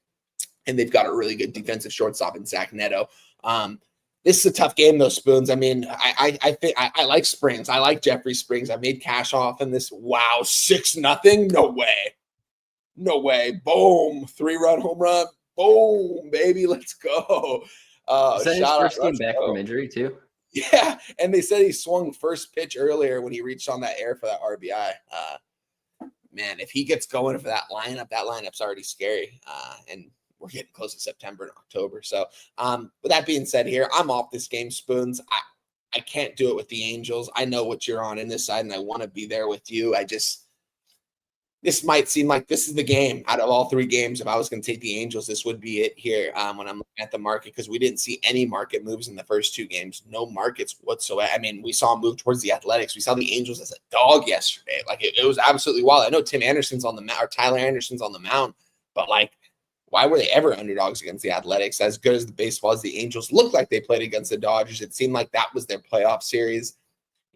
and they've got a really good defensive shortstop in Zach Neto. This is a tough game, though, Spoons. I mean, I think I like Springs. I like Jeffrey Springs. I made cash off in this. Wow, 6-0. No way. Boom. 3-run home run. Boom, baby. Let's go. Oh, Is that his shout out. first game Let's back go. from injury too? Yeah, and they said he swung first pitch earlier when he reached on that air for that RBI. Man, if he gets going for that lineup's already scary. And we're getting close to September and October. So, with that being said here, I'm off this game, Spoons. I can't do it with the Angels. I know what you're on in this side, and I want to be there with you. This might seem like this is the game out of all three games. If I was going to take the Angels, this would be it here when I'm looking at the market, because we didn't see any market moves in the first two games. No markets whatsoever. I mean, we saw a move towards the Athletics. We saw the Angels as a dog yesterday. Like, it was absolutely wild. I know Tim Anderson's on the mound, or Tyler Anderson's on the mound, but like, why were they ever underdogs against the Athletics? As good as the baseball as the Angels looked like they played against the Dodgers, it seemed like that was their playoff series.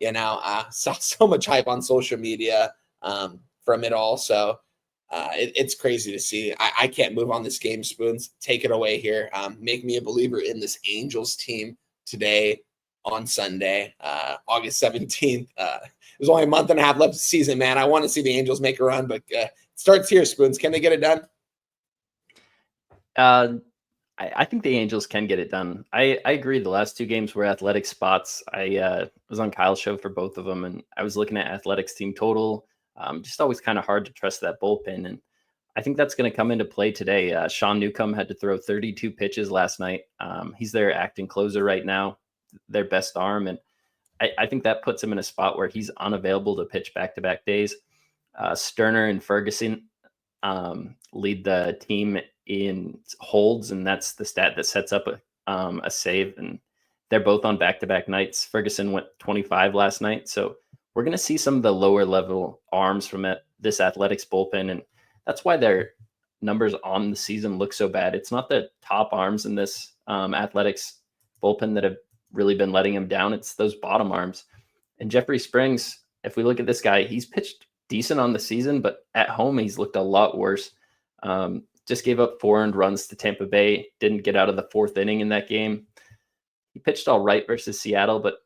Saw so much hype on social media from it all. So it's crazy to see. I can't move on this game, Spoons. Take it away here. Make me a believer in this Angels team today on Sunday, August 17th. There's only a month and a half left of the season, man. I want to see the Angels make a run, but it starts here, Spoons. Can they get it done? I think the Angels can get it done. I agree. The last two games were athletic spots. I was on Kyle's show for both of them, and I was looking at athletics team total. Just always kind of hard to trust that bullpen. And I think that's going to come into play today. Sean Newcomb had to throw 32 pitches last night. He's their acting closer right now, their best arm. And I think that puts him in a spot where he's unavailable to pitch back-to-back days. Sterner and Ferguson lead the team in holds, and that's the stat that sets up a save. And they're both on back-to-back nights. Ferguson went 25 last night. So we're going to see some of the lower level arms from this athletics bullpen. And that's why their numbers on the season look so bad. It's not the top arms in this athletics bullpen that have really been letting him down. It's those bottom arms. And Jeffrey Springs, if we look at this guy, he's pitched decent on the season, but at home, he's looked a lot worse. Just gave up 4 earned runs to Tampa Bay. Didn't get out of the fourth inning in that game. He pitched all right versus Seattle, but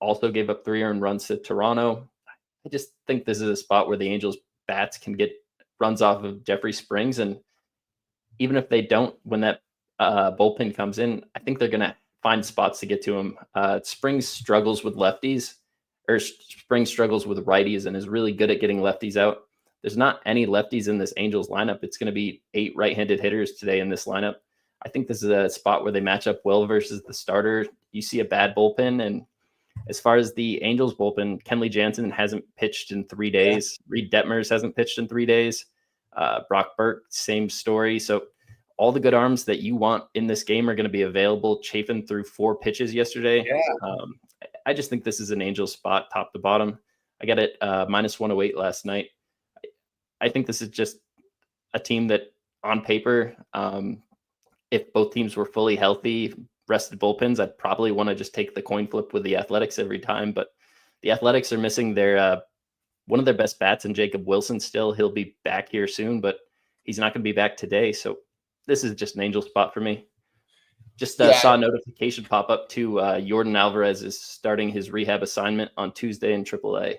also gave up 3 earned runs to Toronto. I just think this is a spot where the Angels bats can get runs off of Jeffrey Springs. And even if they don't, when that bullpen comes in, I think they're going to find spots to get to him. Springs struggles with lefties, or Springs struggles with righties, and is really good at getting lefties out. There's not any lefties in this Angels lineup. It's going to be 8 right-handed hitters today in this lineup. I think this is a spot where they match up well versus the starter. You see a bad bullpen, and as far as the Angels bullpen, Kenley Jansen hasn't pitched in 3 days. Reed Detmers hasn't pitched in 3 days. Brock Burke, same story. So all the good arms that you want in this game are going to be available. Chafin threw 4 pitches yesterday. Yeah. I just think this is an Angels spot, top to bottom. I got it minus 108 last night. I think this is just a team that, on paper, if both teams were fully healthy, rested bullpens, I'd probably want to just take the coin flip with the Athletics every time. But the Athletics are missing their one of their best bats in Jacob Wilson still. He'll be back here soon, but he's not going to be back today. So this is just an Angel spot for me. Just saw a notification pop up to Jordan Alvarez is starting his rehab assignment on Tuesday in AAA.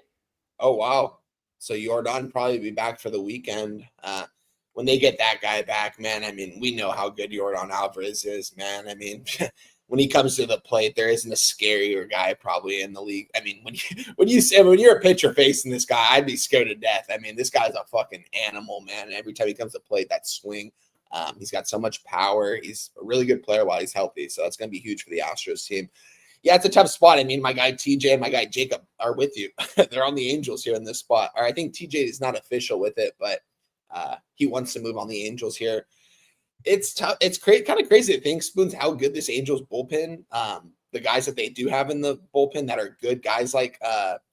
Oh, wow. So Jordan probably be back for the weekend. When they get that guy back, man, I mean, we know how good Jordan Alvarez is, man. I mean, when he comes to the plate, there isn't a scarier guy probably in the league. I mean, when you're a pitcher facing this guy, I'd be scared to death. I mean, this guy's a fucking animal, man. Every time he comes to plate, that swing, he's got so much power. He's a really good player while he's healthy, so that's going to be huge for the Astros team. Yeah, it's a tough spot. I mean, my guy TJ and my guy Jacob are with you. They're on the Angels here in this spot. Or I think TJ is not official with it, but he wants to move on the Angels here. It's tough. It's kind of crazy to think, Spoons, how good this Angels bullpen, the guys that they do have in the bullpen that are good, guys like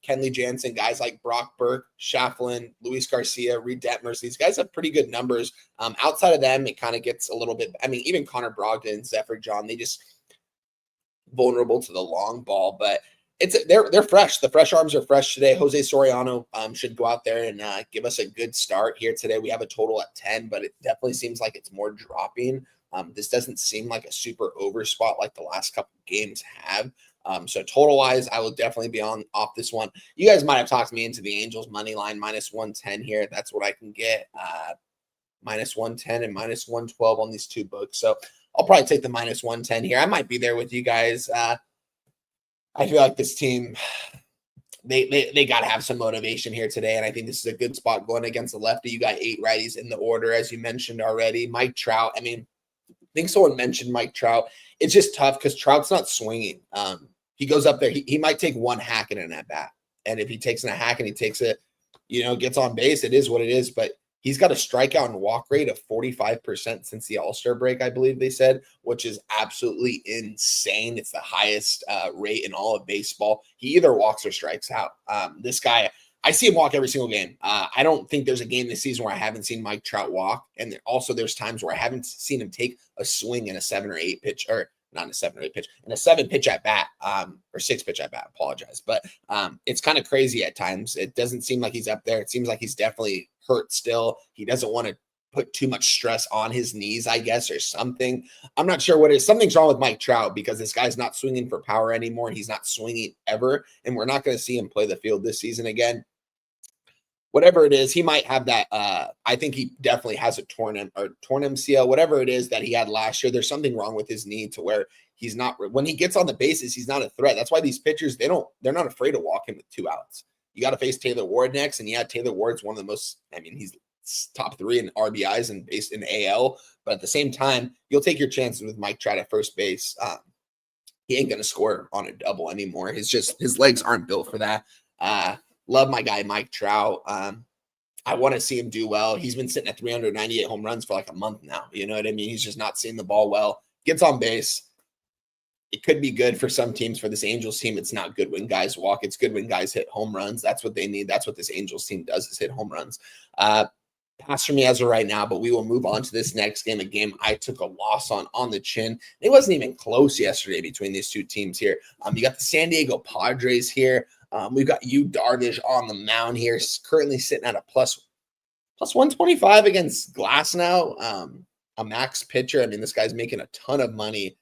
Kenley Jansen, guys like Brock Burke, Shaflin, Luis Garcia, Reed Detmers. These guys have pretty good numbers. Outside of them, it kind of gets a little bit, I mean, even Connor Brogdon, Zephyr John, they just vulnerable to the long ball, but they're fresh. The fresh arms are fresh today. Jose Soriano should go out there and give us a good start here today. We have a total at 10, but it definitely seems like it's more dropping. This doesn't seem like a super over spot like the last couple of games have. So total wise, I will definitely be off this one. You guys might have talked me into the Angels money line minus 110 here. That's what I can get. Minus 110 and minus 112 on these two books. So I'll probably take the minus 110 here. I might be there with you guys. I feel like this team, they got to have some motivation here today, and I think this is a good spot going against the lefty. You got 8 righties in the order, as you mentioned already. Mike Trout, I mean, I think someone mentioned Mike Trout. It's just tough because Trout's not swinging. He goes up there. He might take one hack in an at-bat, and if he takes in a hack and he takes it, gets on base, it is what it is, but he's got a strikeout and walk rate of 45% since the All-Star break, I believe they said, which is absolutely insane. It's the highest rate in all of baseball. He either walks or strikes out. This guy, I see him walk every single game. I don't think there's a game this season where I haven't seen Mike Trout walk. And also there's times where I haven't seen him take a swing in a 7 or 8 pitch, or not in a 7 or 8 pitch, in a 7 pitch at bat, or 6 pitch at bat, apologize. But it's kind of crazy at times. It doesn't seem like he's up there. It seems like he's definitely hurt still. He doesn't want to put too much stress on his knees, I guess, or something. I'm not sure what it is. Something's wrong with Mike Trout because this guy's not swinging for power anymore. He's not swinging ever. And we're not going to see him play the field this season again. Whatever it is, he might have that. I think he definitely has a torn MCL, whatever it is that he had last year. There's something wrong with his knee to where he's not, when he gets on the bases, he's not a threat. That's why these pitchers, they're not afraid to walk him with 2 outs. You got to face Taylor Ward next. And yeah, Taylor Ward's one of the most, he's top 3 in RBIs and based in AL. But at the same time, you'll take your chances with Mike Trout at first base. He ain't going to score on a double anymore. His legs aren't built for that. Love my guy, Mike Trout. I want to see him do well. He's been sitting at 398 home runs for like a month now. You know what I mean? He's just not seeing the ball well. Gets on base. It could be good for some teams. For this Angels team, it's not good when guys walk. It's good when guys hit home runs. That's what they need. That's what this Angels team does, is hit home runs. Pass for me as of right now, but we will move on to this next game, a game I took a loss on the chin. It wasn't even close yesterday between these two teams here. You got the San Diego Padres here. We've got Yu Darvish on the mound here, currently sitting at a plus 125 against Glasnow, a max pitcher. This guy's making a ton of money.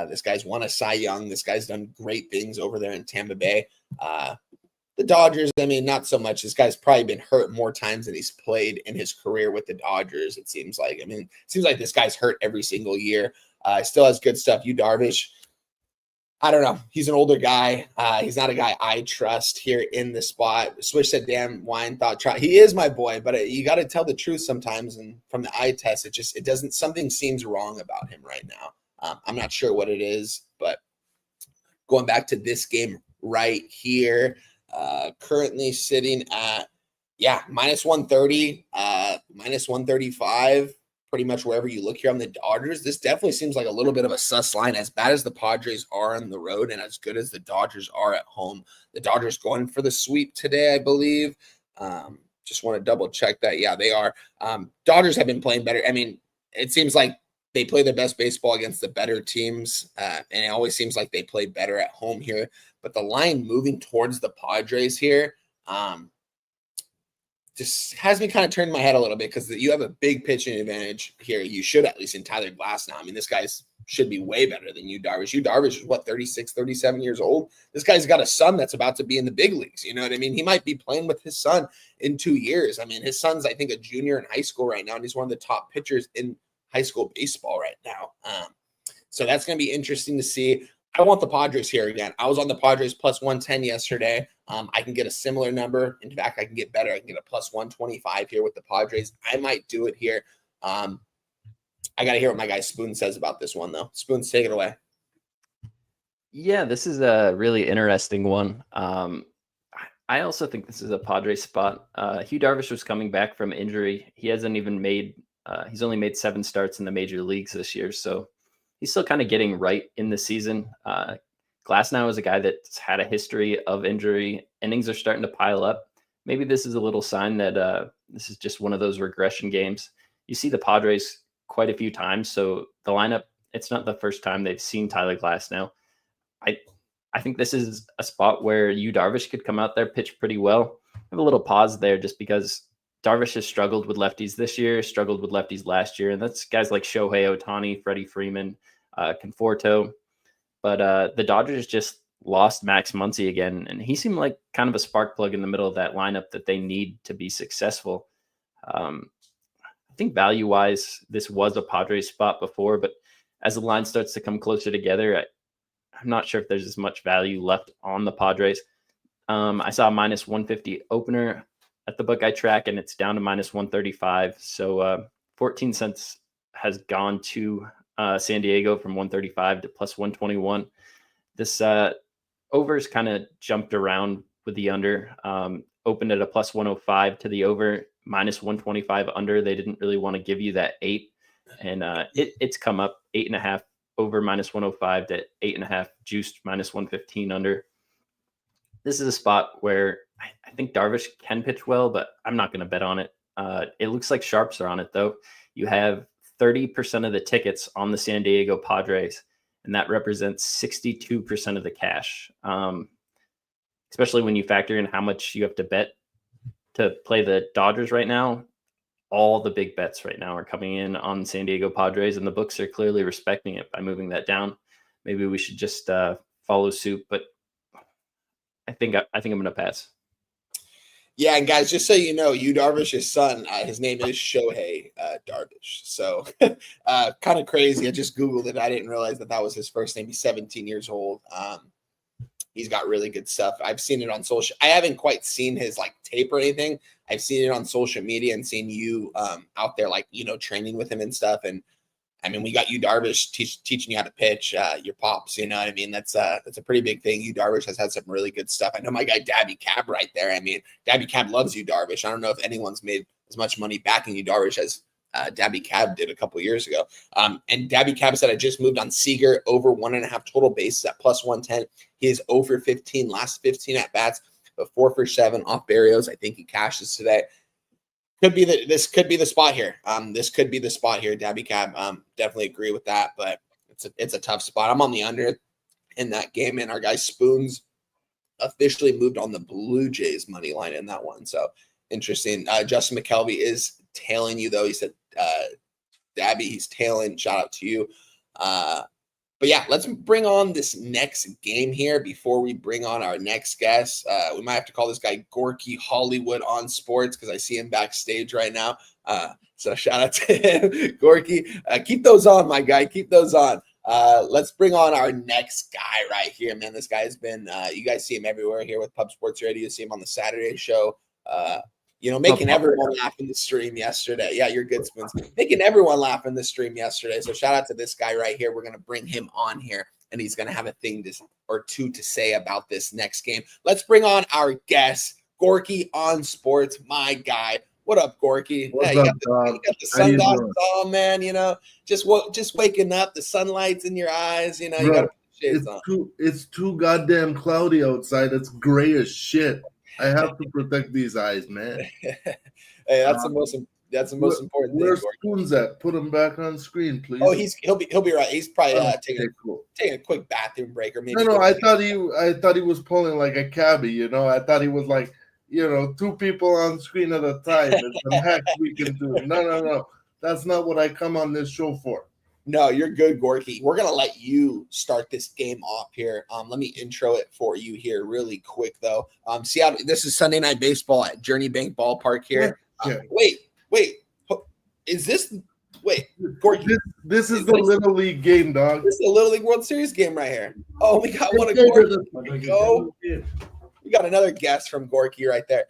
This guy's won a Cy Young. This guy's done great things over there in Tampa Bay. The Dodgers, not so much. This guy's probably been hurt more times than he's played in his career with the Dodgers, it seems like. It seems like this guy's hurt every single year. Still has good stuff. Yu Darvish, I don't know. He's an older guy. He's not a guy I trust here in the spot. Swish said, damn, Wine thought try. He is my boy, but you got to tell the truth sometimes. And from the eye test, it doesn't, something seems wrong about him right now. I'm not sure what it is, but going back to this game right here, currently sitting at, minus 130, minus 135. Pretty much wherever you look here on the Dodgers, this definitely seems like a little bit of a sus line. As bad as the Padres are on the road and as good as the Dodgers are at home, the Dodgers going for the sweep today, I believe. Just want to double check that. Yeah, they are. Dodgers have been playing better. It seems like they play their best baseball against the better teams, and it always seems like they play better at home here. But the line moving towards the Padres here, just has me kind of turning my head a little bit because you have a big pitching advantage here. You should, at least in Tyler Glasnow. This guy should be way better than Yu Darvish. Yu Darvish is 36, 37 years old. This guy's got a son that's about to be in the big leagues. You know what I mean? He might be playing with his son in 2 years. His son's, I think, a junior in high school right now, and he's one of the top pitchers in high school baseball right now. So that's going to be interesting to see. I want the Padres here again. I was on the Padres plus 110 yesterday. I can get a similar number. In fact, I can get better. I can get a plus 125 here with the Padres. I might do it here. I got to hear what my guy Spoon says about this one, though. Spoons, take it away. Yeah, this is a really interesting one. I also think this is a Padres spot. Yu Darvish was coming back from injury. He hasn't even made he's only made 7 starts in the major leagues this year, so he's still kind of getting right in the season. Glasnow is a guy that's had a history of injury. Innings are starting to pile up. Maybe this is a little sign that this is just one of those regression games. You see the Padres quite a few times, so the lineup, it's not the first time they've seen Tyler Glasnow. I think this is a spot where Yu Darvish could come out there, pitch pretty well. I have a little pause there just because Darvish has struggled with lefties this year, struggled with lefties last year, and that's guys like Shohei Ohtani, Freddie Freeman, Conforto. But the Dodgers just lost Max Muncy again, and he seemed like kind of a spark plug in the middle of that lineup that they need to be successful. I think value-wise, this was a Padres spot before, but as the line starts to come closer together, I'm not sure if there's as much value left on the Padres. I saw a minus 150 opener at the book I track, and it's down to minus 135. So 14 cents has gone to San Diego from 135 to plus 121. This overs kind of jumped around with the under. Opened at a plus 105 to the over, minus 125 under. They didn't really want to give you that 8. And it's come up 8.5 over minus 105 to 8.5 juiced minus 115 under. This is a spot where I think Darvish can pitch well, but I'm not going to bet on it. It looks like sharps are on it, though. You have 30% of the tickets on the San Diego Padres, and that represents 62% of the cash. Especially when you factor in how much you have to bet to play the Dodgers right now. All the big bets right now are coming in on San Diego Padres, and the books are clearly respecting it by moving that down. Maybe we should just follow suit, but I think I'm going to pass. Yeah, and guys, just so you know, Darvish's son, his name is Shohei Darvish. So kind of crazy. I just Googled it. I didn't realize that was his first name. He's 17 years old. He's got really good stuff. I've seen it on social. I haven't quite seen his tape or anything. I've seen it on social media and seen you out there, training with him and stuff. And I mean, we got Darvish teaching you how to pitch your pops. You know what I mean? That's a pretty big thing. Darvish has had some really good stuff. I know my guy Dabby Cab right there. I mean, Dabby Cab loves Darvish. I don't know if anyone's made as much money backing Darvish as Dabby Cab did a couple years ago. And Dabby Cab said, I just moved on Seager over 1.5 total bases at plus 110. He is over 15 last 15 at bats, but 4 for 7 off Barrios. I think he cashes today. This could be the spot here. This could be the spot here. Dabby Cab, definitely agree with that, but it's a tough spot. I'm on the under in that game, and our guy Spoons officially moved on the Blue Jays money line in that one. So interesting. Justin McKelvey is tailing you, though. He said, Dabby, he's tailing. Shout out to you. But yeah, let's bring on this next game here before we bring on our next guest. We might have to call this guy Gorky Hollywood on sports because I see him backstage right now. So shout out to him, Gorky. Keep those on, my guy. Keep those on. Let's bring on our next guy right here, man. This guy has been, you guys see him everywhere here with Pub Sports Radio. You see him on the Saturday show. Making everyone laugh in the stream yesterday. Yeah, you're good, Spoons. Making everyone laugh in the stream yesterday. So shout out to this guy right here. We're going to bring him on here, and he's going to have a thing or two to say about this next game. Let's bring on our guest, Gorky on sports, my guy. What up, Gorky? What's you up, got the sunglasses on, man. Just waking up, the sunlight's in your eyes. You got to put the shades on. It's too goddamn cloudy outside. It's gray as shit. I have to protect these eyes, man. Hey, that's the most important thing. Where's Spoons at? Put him back on screen, please. Oh, he'll be right. He's probably taking a quick bathroom break or maybe. No, I thought he was pulling like a cabbie. I thought he was like, 2 people on screen at a time. It's some heck we can do. No. That's not what I come on this show for. No, you're good, Gorky. We're going to let you start this game off here. Let me intro it for you here really quick, though. Seattle, this is Sunday Night Baseball at Journey Bank Ballpark here. Yeah. Wait. Is this – Gorky. This is the Little League game, dog. This is the Little League World Series game right here. Oh, we got one of Gorky. We got another guest from Gorky right there.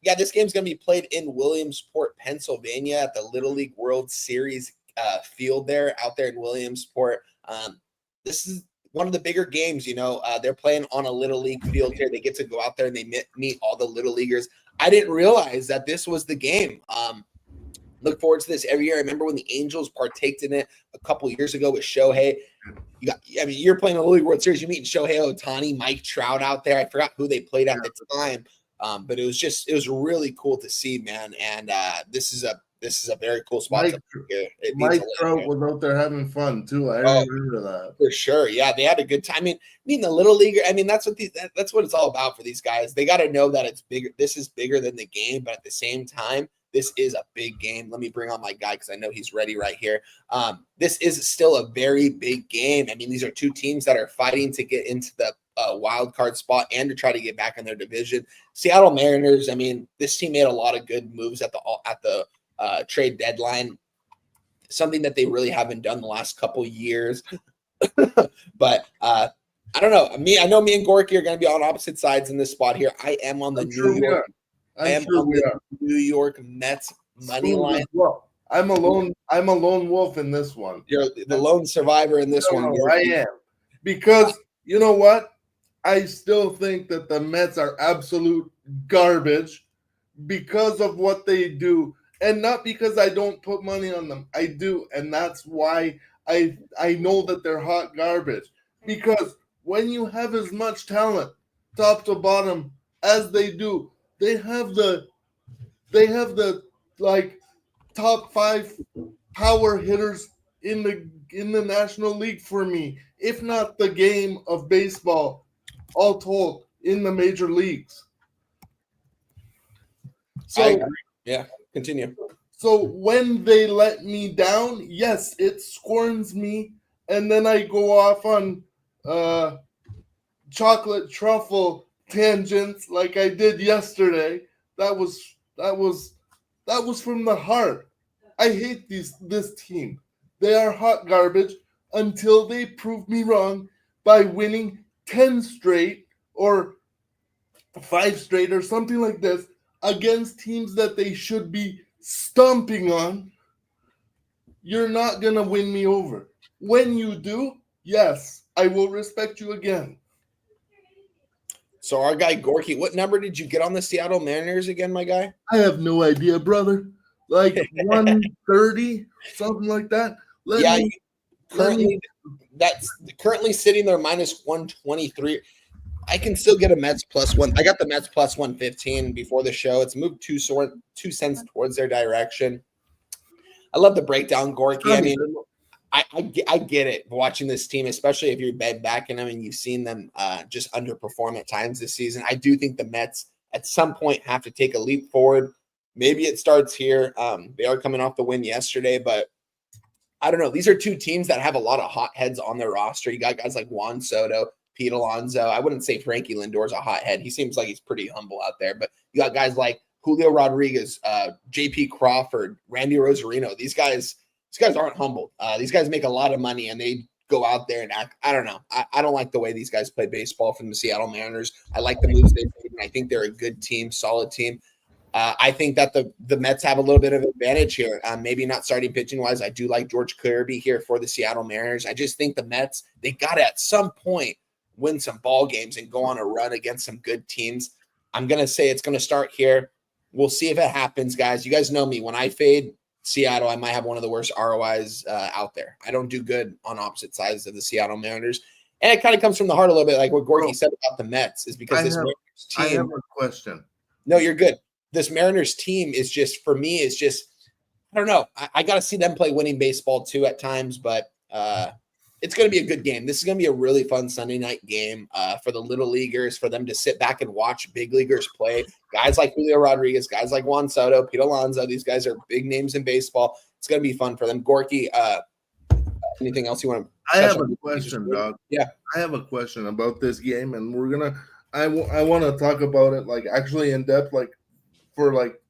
This game's going to be played in Williamsport, Pennsylvania at the Little League World Series field out there in Williamsport. This is one of the bigger games. They're playing on a Little League field here. They get to go out there and they meet all the Little Leaguers. I didn't realize that this was the game. Look forward to this every year. I remember when the Angels partaked in it a couple years ago with Shohei. You're playing a Little League World Series. You're meeting Shohei Ohtani, Mike Trout out there. I forgot who they played at the time, but it was really cool to see, man. And this is a very cool spot. Mike Trout was out there having fun too. I remember that for sure. Yeah, they had a good time. I mean the Little Leaguer. That's what it's all about for these guys. They got to know that it's bigger. This is bigger than the game, but at the same time, this is a big game. Let me bring on my guy because I know he's ready right here. This is still a very big game. These are 2 teams that are fighting to get into the wild card spot and to try to get back in their division. Seattle Mariners. This team made a lot of good moves at the trade deadline. something that they really haven't done the last couple years. But I don't know. I know me and Gorky are going to be on opposite sides in this spot here. I am on the New York. I am on the New York Mets money line. Well, I'm a lone wolf in this one. You're the lone survivor in this one. I am, because you know what? I still think that the Mets are absolute garbage because of what they do, and not because I don't put money on them. I do, and that's why I know that they're hot garbage. Because when you have as much talent, top to bottom, as they do, they have the like top 5 power hitters in the National League for me, if not the game of baseball, all told, in the major leagues. So I agree. Yeah, continue. So when they let me down, yes, it scorns me, and then I go off on chocolate truffle tangents like I did yesterday. That was from the heart. I hate this team. They are hot garbage until they prove me wrong by winning 10 straight or 5 straight or something like this against teams that they should be stomping on. You're not going to win me over. When you do, yes, I will respect you again. So our guy Gorky, what number did you get on the Seattle Mariners again, my guy? I have no idea, brother. Like 130, something like that. That's currently sitting there minus 123. I can still get a Mets plus one. I got the Mets plus 115 before the show. It's moved 2 cents towards their direction. I love the breakdown, Gorky. I mean, I get it watching this team, especially if you're backing them and you've seen them just underperform at times this season. I do think the Mets at some point have to take a leap forward. Maybe it starts here. They are coming off the win yesterday, but I don't know. These are 2 teams that have a lot of hot heads on their roster. You got guys like Juan Soto, Pete Alonso. I wouldn't say Frankie Lindor's a hot head. He seems like he's pretty humble out there, but you got guys like Julio Rodriguez, JP Crawford, Randy Rosarino. These guys aren't humbled. These guys make a lot of money and they go out there and act. I don't know. I don't like the way these guys play baseball from the Seattle Mariners. I like the moves they made, and I think they're a good team, solid team. I think that the Mets have a little bit of advantage here. Maybe not starting pitching wise. I do like George Kirby here for the Seattle Mariners. I just think the Mets, they got to at some point win some ball games and go on a run against some good teams. I'm going to say it's going to start here. We'll see if it happens, guys. You guys know me. When I fade Seattle, I might have one of the worst ROIs out there. I don't do good on opposite sides of the Seattle Mariners. And it kind of comes from the heart a little bit, like what Gorky said about the Mets, is because Mariners team. I have a question. No, you're good. This Mariners team is just, for me, is just, I don't know. I got to see them play winning baseball too at times, but it's going to be a good game. This is going to be a really fun Sunday night game for the little leaguers, for them to sit back and watch big leaguers play. Guys like Julio Rodriguez, guys like Juan Soto, Pete Alonso, these guys are big names in baseball. It's going to be fun for them. Gorky, anything else you want to? I have a question, dog. Yeah, I have a question about this game, and we're gonna. I want to talk about it like actually in depth, like for like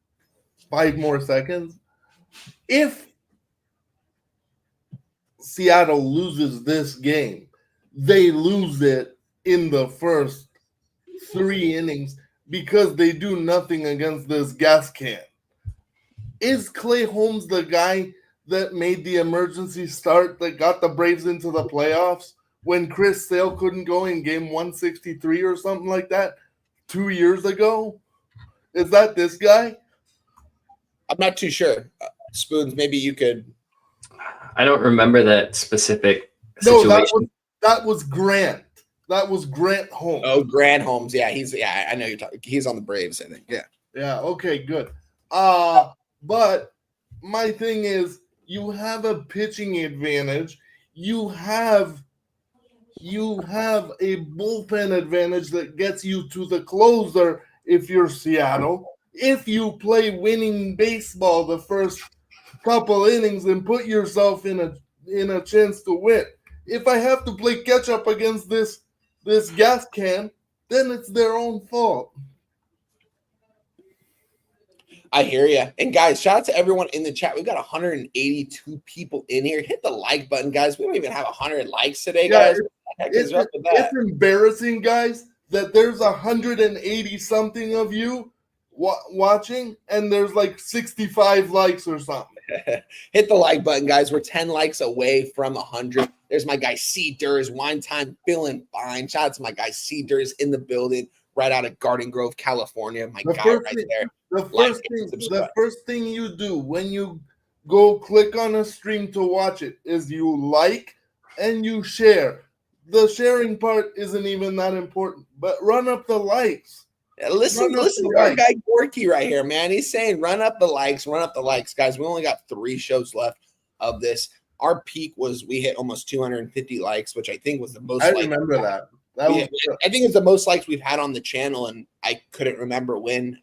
5 more seconds. If Seattle loses this game, they lose it in the first 3 innings because they do nothing against this gas can. Is Clay Holmes the guy that made the emergency start that got the Braves into the playoffs when Chris Sale couldn't go in game 163 or something like that 2 years ago? Is that this guy? I'm not too sure. Spoons, maybe you could. I don't remember that specific situation. No, that was Grant. That was Grant Holmes. Oh, Grant Holmes. Yeah, I know you're talking. He's on the Braves, I think. Yeah. Yeah, okay, good. But my thing is, you have a pitching advantage. You have a bullpen advantage that gets you to the closer if you're Seattle. If you play winning baseball the first couple innings and put yourself in a chance to win. If I have to play catch up against this gas can, then it's their own fault. I hear you. And guys, shout out to everyone in the chat. We've got 182 people in here. Hit the like button, guys. We don't even have 100 likes today, guys. What the heck is up with that? It's embarrassing, guys, that there's 180 something of you watching, and there's like 65 likes or something. Hit the like button, guys. We're 10 likes away from 100. There's my guy C Durs, Wine Time, feeling fine. Shout out to my guy C Durs in the building, right out of Garden Grove, California. My guy right there. The first thing you do when you go click on a stream to watch it is you like and you share. The sharing part isn't even that important, but run up the likes. Yeah, listen to our guy Gorky right here, man. He's saying run up the likes, guys. We only got 3 shows left of this. Our peak was we hit almost 250 likes, which I think was the most. I remember that. I think it's the most likes we've had on the channel, and I couldn't remember when.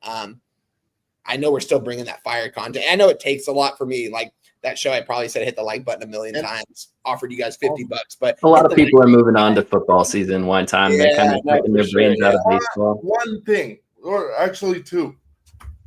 I know we're still bringing that fire content. I know it takes a lot for me. Like that show, I probably said hit the like button a million times. Offered you guys $50, but a lot of people are moving on to football season. One time they're kind of taking their brains out of baseball. One thing, or actually two.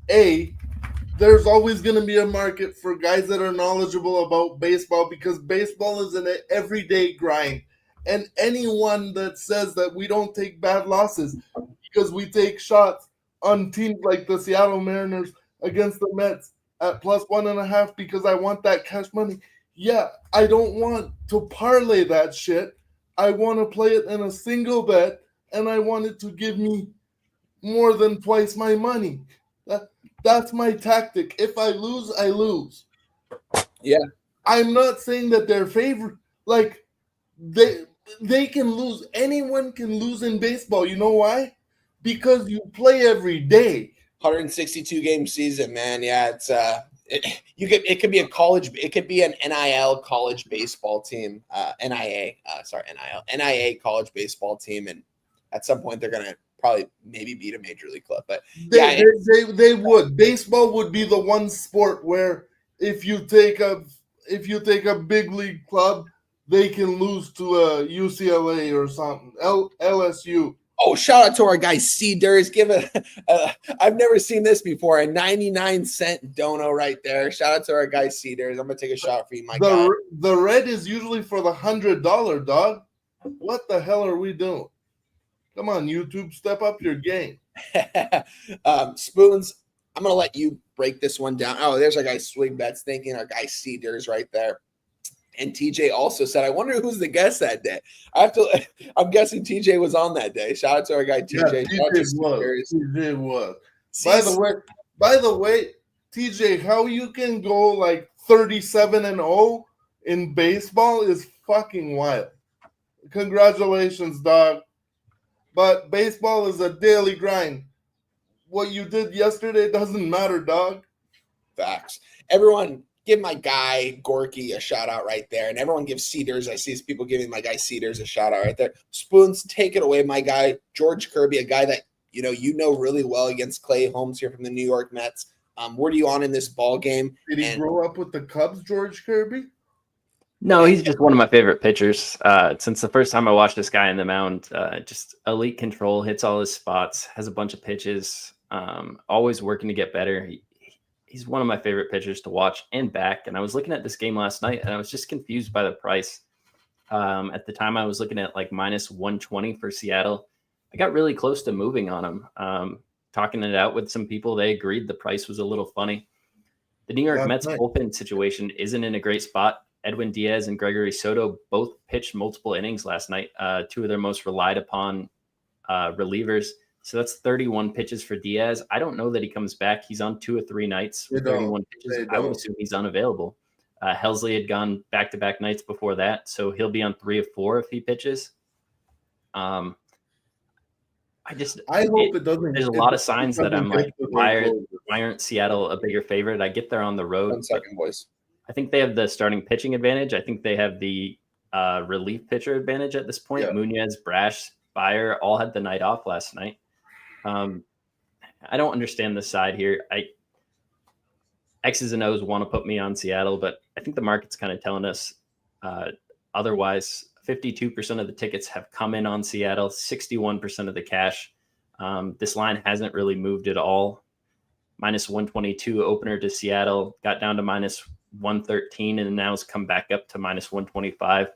There's always going to be a market for guys that are knowledgeable about baseball because baseball is an everyday grind. And anyone that says that we don't take bad losses because we take shots on teams like the Seattle Mariners against the Mets at +1.5 because I want that cash money. Yeah, I don't want to parlay that shit. I want to play it in a single bet, and I want it to give me more than twice my money. That's my tactic. If I lose, I lose. Yeah. I'm not saying that they're favored. Like, they can lose. Anyone can lose in baseball. You know why? Because you play every day. 162 game season, man. Yeah, it's it could be a college, it could be an NIL college baseball team, NIA college baseball team, and at some point they're gonna probably maybe beat a major league club. But they would. Baseball would be the one sport where if you take a big league club, they can lose to a UCLA or something. LSU. Oh, shout out to our guy C Durs. Give I've never seen this before. A 99-cent dono right there. Shout out to our guy C Durs. I'm gonna take a shot for you, my guy. The red is usually for the $100, dog. What the hell are we doing? Come on, YouTube, step up your game. Spoons, I'm gonna let you break this one down. Oh, there's our guy Swig Bets thinking, our guy C Durs right there. And TJ also said, I wonder who's the guest that day. I'm guessing TJ was on that day. Shout out to our guy TJ. Yeah, TJ was. By the way, TJ, how you can go like 37-0 in baseball is fucking wild. Congratulations, dog. But baseball is a daily grind. What you did yesterday doesn't matter, dog. Facts. Everyone, give my guy Gorky a shout out right there. And everyone give Cedars. I see people giving my guy Cedars a shout out right there. Spoons, take it away, my guy. George Kirby, a guy that you know really well against Clay Holmes here from the New York Mets. What are you on in this ball game? Did he grow up with the Cubs, George Kirby? No, he's just one of my favorite pitchers. Since the first time I watched this guy in the mound, just elite control, hits all his spots, has a bunch of pitches, always working to get better. He's one of my favorite pitchers to watch and back. And I was looking at this game last night, and I was just confused by the price. At the time, I was looking at like -120 for Seattle. I got really close to moving on him. Talking it out with some people, they agreed the price was a little funny. The New York Mets bullpen situation isn't in a great spot. Edwin Diaz and Gregory Soto both pitched multiple innings last night, 2 of their most relied upon relievers. So that's 31 pitches for Diaz. I don't know that he comes back. He's on 2 or 3 nights with 31 pitches. I would assume he's unavailable. Helsley had gone back-to-back nights before that, so he'll be on 3 of 4 if he pitches. I hope it doesn't. There's a lot of signs that I'm like, why aren't Seattle a bigger favorite? I get there on the road. 1 second, boys. I think they have the starting pitching advantage. I think they have the relief pitcher advantage at this point. Yeah. Munoz, Brash, Bayer all had the night off last night. I don't understand this side here. X's and O's want to put me on Seattle, but I think the market's kind of telling us otherwise. 52% of the tickets have come in on Seattle, 61% of the cash. This line hasn't really moved at all. minus 122 opener to Seattle, got down to minus 113, and now has come back up to minus 125.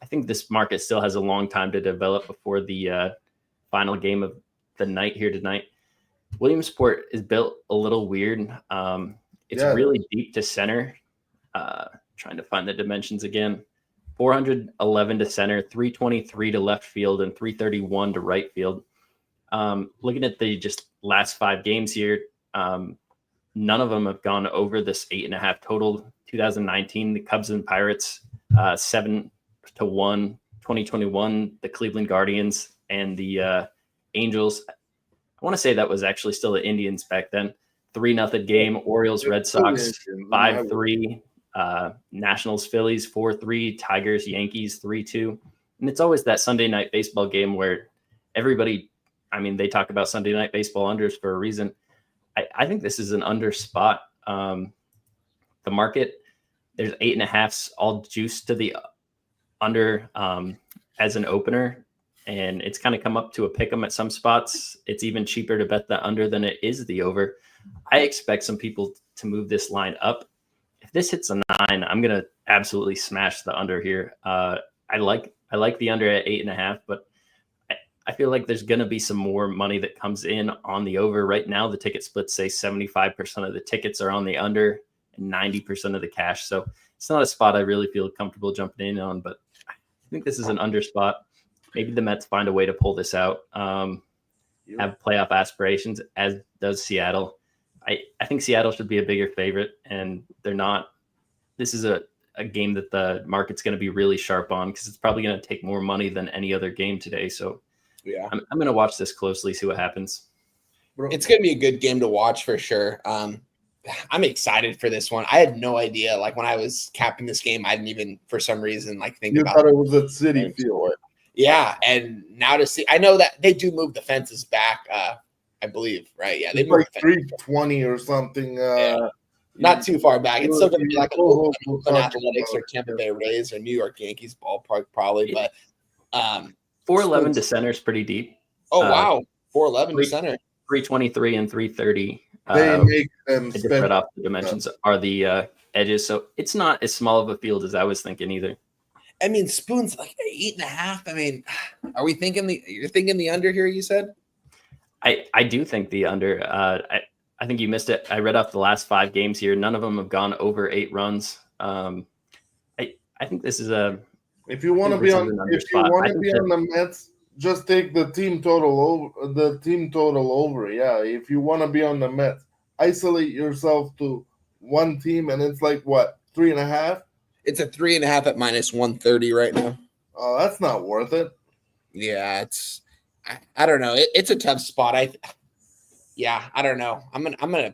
I think this market still has a long time to develop before the final game of the night here tonight. Williamsport is built a little weird. It's really deep to center. Trying to find the dimensions again. 411 to center, 323 to left field, and 331 to right field. Looking at the just last 5 games here, none of them have gone over this 8.5 total. 2019, the Cubs and Pirates, 7-1. 2021, the Cleveland Guardians and the Angels. I want to say that was actually still the Indians back then. 3-0 game. Orioles, Red Sox, 5-3. Nationals, Phillies, 4-3. Tigers, Yankees, 3-2. And it's always that Sunday night baseball game where everybody, they talk about Sunday night baseball unders for a reason. I think this is an under spot. The market, there's 8.5s all juiced to the under as an opener, and it's kind of come up to a pick 'em at some spots. It's even cheaper to bet the under than it is the over. I expect some people to move this line up. If this hits a 9, I'm gonna absolutely smash the under here. I like the under at 8.5, but I feel like there's gonna be some more money that comes in on the over. Right now, the ticket splits say 75% of the tickets are on the under and 90% of the cash. So it's not a spot I really feel comfortable jumping in on, but I think this is an under spot. Maybe the Mets find a way to pull this out. Have playoff aspirations, as does Seattle. I think Seattle should be a bigger favorite, and they're not. This is a game that the market's going to be really sharp on because it's probably going to take more money than any other game today. So yeah, I'm going to watch this closely, see what happens. It's going to be a good game to watch for sure. I'm excited for this one. I had no idea. Like when I was capping this game, I didn't even, for some reason, think about it. You thought it was at City Field. Yeah, and now to see, I know that they do move the fences back. I believe, right? Yeah, they move like 320 or something. Not too far back. It's still going to be like a Oakland Athletics or Tampa Bay Rays or New York Yankees ballpark, probably. But 411 to center is pretty deep. Oh wow, 411 to center. 323 and 330. They make them spread off the dimensions are the edges, so it's not as small of a field as I was thinking either. Spoon's like 8.5. Are we thinking you're thinking the under here? You said. I do think the under. I think you missed it. I read off the last 5 games here. None of them have gone over 8 runs. I think this is a. If you want to be on the Mets, just take the team total over. The team total over. Yeah. If you want to be on the Mets, isolate yourself to one team, and it's like what 3.5. It's a 3.5 at minus 130 right now. Oh, that's not worth it. Yeah, it's. I don't know. It's a tough spot. I don't know. I'm gonna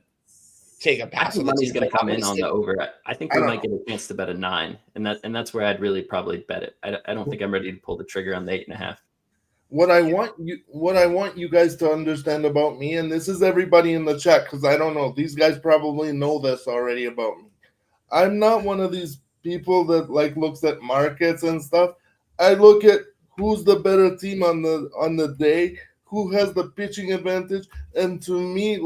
take a pass. Money's gonna come in on the over. I think we might get a chance to bet a 9, and that's where I'd really probably bet it. I don't think I'm ready to pull the trigger on the 8.5. What I want you guys to understand about me, and this is everybody in the chat, because I don't know. These guys probably know this already about me. I'm not one of these people that looks at markets and stuff. I look at who's the better team on the day, who has the pitching advantage, and to me,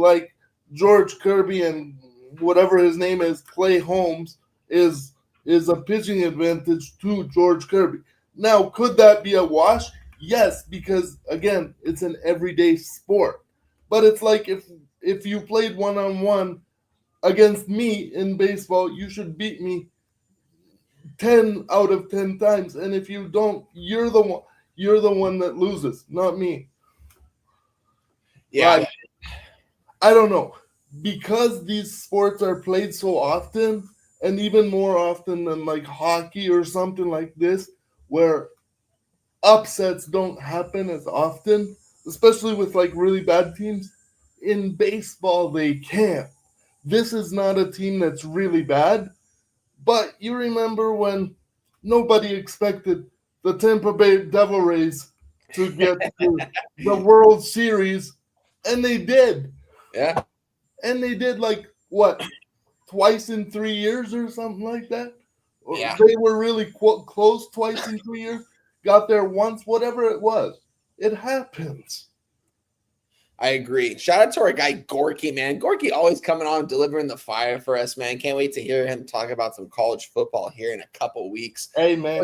George Kirby and whatever his name is, Clay Holmes, is a pitching advantage to George Kirby. Now, could that be a wash? Yes, because again, it's an everyday sport. But it's like if you played one-on-one against me in baseball, you should beat me 10 out of 10 times, and if you don't, you're the one that loses, not me. Yeah, I don't know, because these sports are played so often, and even more often than hockey or something like this, where upsets don't happen as often, especially with really bad teams. In baseball, they can. This is not a team that's really bad. But you remember when nobody expected the Tampa Bay Devil Rays to get to the World Series, and they did. Yeah. And they did twice in 3 years or something like that. Yeah. They were really close twice in 3 years, got there once, whatever it was. It happens. I agree. Shout out to our guy Gorky, man. Gorky always coming on delivering the fire for us, man. Can't wait to hear him talk about some college football here in a couple weeks. Hey, man.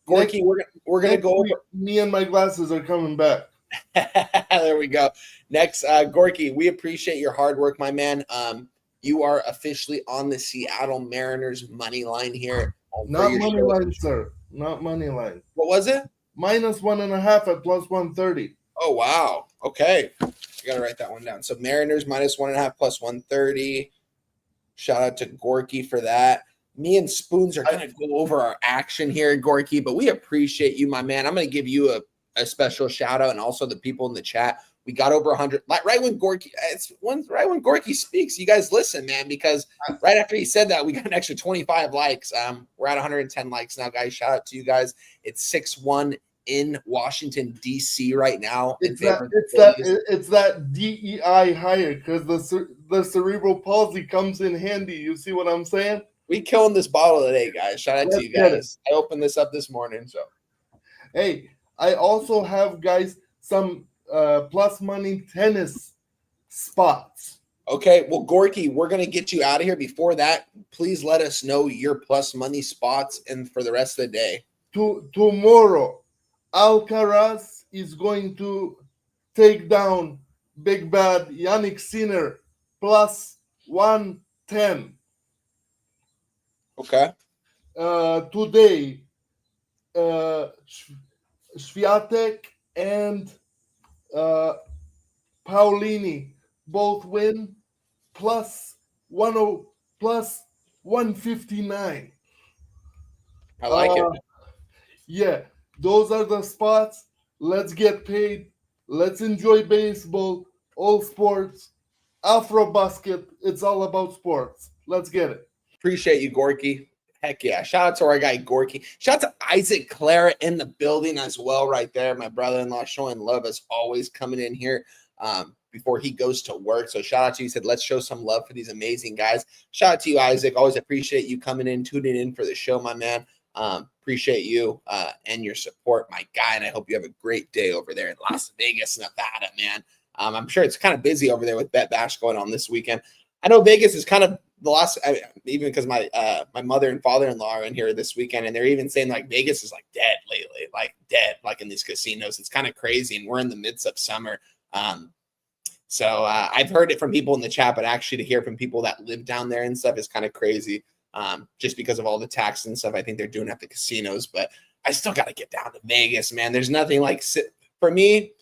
Gorky, we're gonna go over. Me and my glasses are coming back. There we go. Next, Gorky, we appreciate your hard work, my man. You are officially on the Seattle Mariners money line here. Not money line, sir. Not money line. What was it? -1.5 at +130. Oh, wow. Okay. I got to write that one down. So Mariners -1.5 +130. Shout out to Gorky for that. Me and Spoons are going to go over our action here, Gorky, but we appreciate you, my man. I'm going to give you a special shout out, and also the people in the chat. We got over 100 right when Gorky speaks. You guys listen, man, because right after he said that, we got an extra 25 likes. We're at 110 likes now, guys. Shout out to you guys. It's 6-1 in Washington D.C. right now. It's that DEI higher because the cerebral palsy comes in handy. You see what I'm saying? We killing this bottle today, guys. Shout out to you guys. I opened this up this morning, so. Hey, I also have, guys, some plus money tennis spots. Okay, well, Gorky, we're going to get you out of here. Before that, please let us know your plus money spots and for the rest of the day. Tomorrow, Alcaraz is going to take down Big Bad Yannick Sinner +110. Okay. Today, Swiatek and Paulini both win +159. I like it. Yeah, those are the spots. Let's get paid. Let's enjoy baseball, all sports. Afro-basket, it's all about sports. Let's get it. Appreciate you, Gorky. Heck yeah. Shout out to our guy, Gorky. Shout out to Isaac Clara in the building as well right there. My brother-in-law showing love as always coming in here before he goes to work. So shout out to you. He said, let's show some love for these amazing guys. Shout out to you, Isaac. Always appreciate you coming in, tuning in for the show, my man. Appreciate you and your support, my guy. And I hope you have a great day over there in Las Vegas, Nevada, man. I'm sure it's kind of busy over there with Bet Bash going on this weekend. I know Vegas is kind of the last, even because my mother and father-in-law are in here this weekend, and they're even saying like Vegas is like dead lately, like dead, like in these casinos. It's kind of crazy, and we're in the midst of summer. So I've heard it from people in the chat, but actually to hear from people that live down there and stuff is kind of crazy, just because of all the taxes and stuff I think they're doing at the casinos. But I still got to get down to Vegas, man. There's nothing like for me.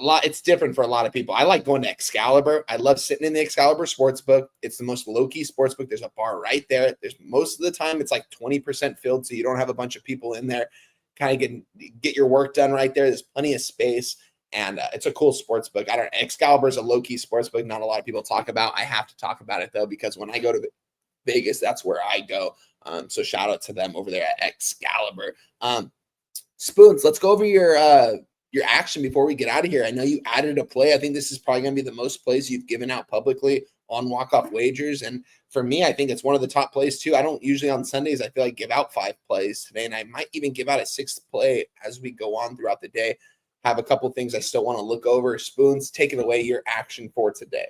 It's different for a lot of people. I like going to Excalibur. I love sitting in the Excalibur Sportsbook. It's the most low-key sportsbook. There's a bar right there. There's most of the time it's like 20% filled, so you don't have a bunch of people in there. Kind of get your work done right there. There's plenty of space, and it's a cool sportsbook. Excalibur is a low-key sportsbook. Not a lot of people talk about. I have to talk about it though because when I go to Vegas, that's where I go. So shout out to them over there at Excalibur. Spoons, let's go over your action before we get out of here. I know you added a play. I think this is probably going to be the most plays you've given out publicly on walk-off wagers. And for me, I think it's one of the top plays too. I don't usually on Sundays, I feel like give out 5 plays today. And I might even give out a 6th play as we go on throughout the day. Have a couple things I still want to look over. Spoons, taking away your action for today.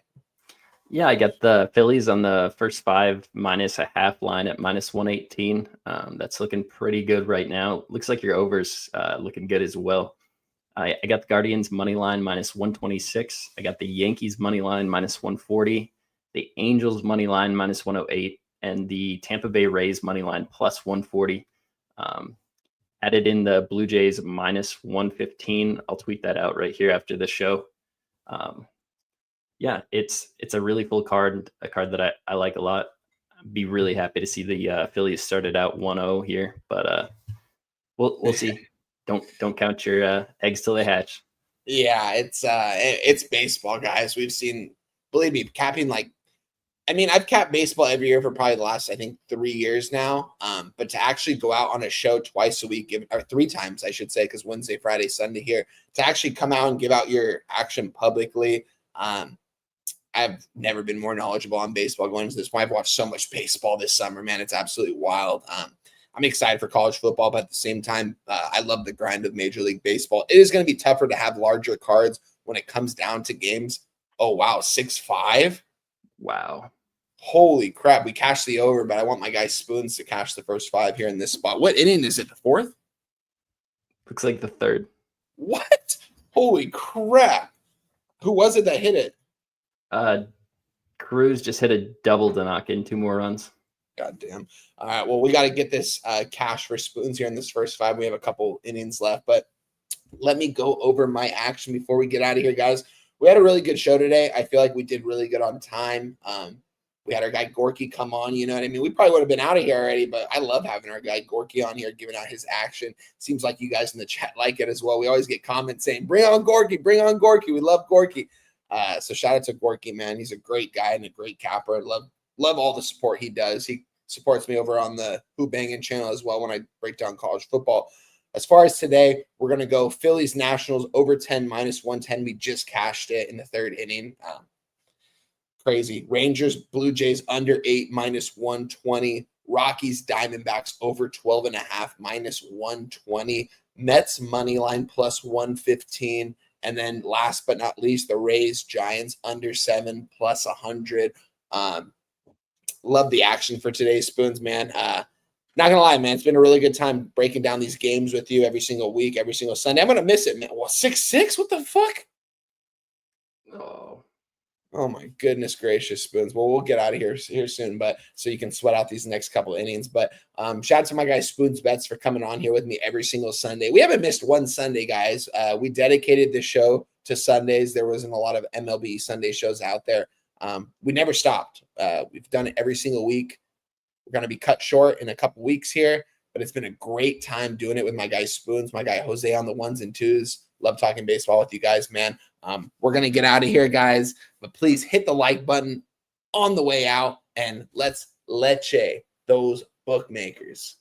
Yeah, I got the Phillies on the first 5 -0.5 line at -118. That's looking pretty good right now. Looks like your over's looking good as well. I got the Guardians money line -126. I got the Yankees money line -140, the Angels money line -108, and the Tampa Bay Rays money line +140. Added in the Blue Jays -115. I'll tweet that out right here after the show. Yeah, it's a really full card, a card that I like a lot. I'd be really happy to see the Phillies started out 1-0 here, but we'll see. Don't count your eggs till they hatch. Yeah, it's baseball, guys. We've seen, believe me, capping I've capped baseball every year for probably the last, I think, 3 years now. But to actually go out on a show twice a week, or 3 times, I should say, because Wednesday, Friday, Sunday here, to actually come out and give out your action publicly. I've never been more knowledgeable on baseball going into this point. I've watched so much baseball this summer, man. It's absolutely wild. I'm excited for college football, but at the same time, I love the grind of Major League Baseball. It is going to be tougher to have larger cards when it comes down to games. Oh, wow, 6-5? Wow. Holy crap. We cashed the over, but I want my guy Spoons to cash the first 5 here in this spot. What inning is it? The 4th? Looks like the 3rd. What? Holy crap. Who was it that hit it? Cruz just hit a double to knock in 2 more runs. God damn. All right. Well, we got to get this cash for Spoons here in this first 5. We have a couple innings left, but let me go over my action before we get out of here, guys. We had a really good show today. I feel like we did really good on time. We had our guy Gorky come on, you know what I mean? We probably would have been out of here already, but I love having our guy Gorky on here, giving out his action. Seems like you guys in the chat like it as well. We always get comments saying, bring on Gorky, bring on Gorky. We love Gorky. So shout out to Gorky, man. He's a great guy and a great capper. I love all the support he does. He supports me over on the Who Bangin' channel as well when I break down college football. As far as today, we're going to go Phillies Nationals over 10 minus 110. We just cashed it in the 3rd inning. Crazy. Rangers Blue Jays under 8 minus 120. Rockies Diamondbacks over 12.5 minus 120. Mets money line plus 115. And then last but not least, the Rays Giants under 7 plus 100. Love the action for today's Spoons, man. Not gonna lie, man, it's been a really good time breaking down these games with you every single week, every single Sunday. I'm gonna miss it, man. Well, 6-6? What the fuck? Oh my goodness gracious, Spoons. Well, we'll get out of here soon, but so you can sweat out these next couple innings. But shout out to my guy Spoons Bets for coming on here with me every single Sunday. We haven't missed one Sunday, guys. We dedicated the show to Sundays. There wasn't a lot of MLB Sunday shows out there. We never stopped. We've done it every single week. We're going to be cut short in a couple weeks here, but it's been a great time doing it with my guy Spoons, my guy Jose on the 1s and 2s. Love talking baseball with you guys, man. We're going to get out of here, guys, but please hit the like button on the way out and let's leche those bookmakers.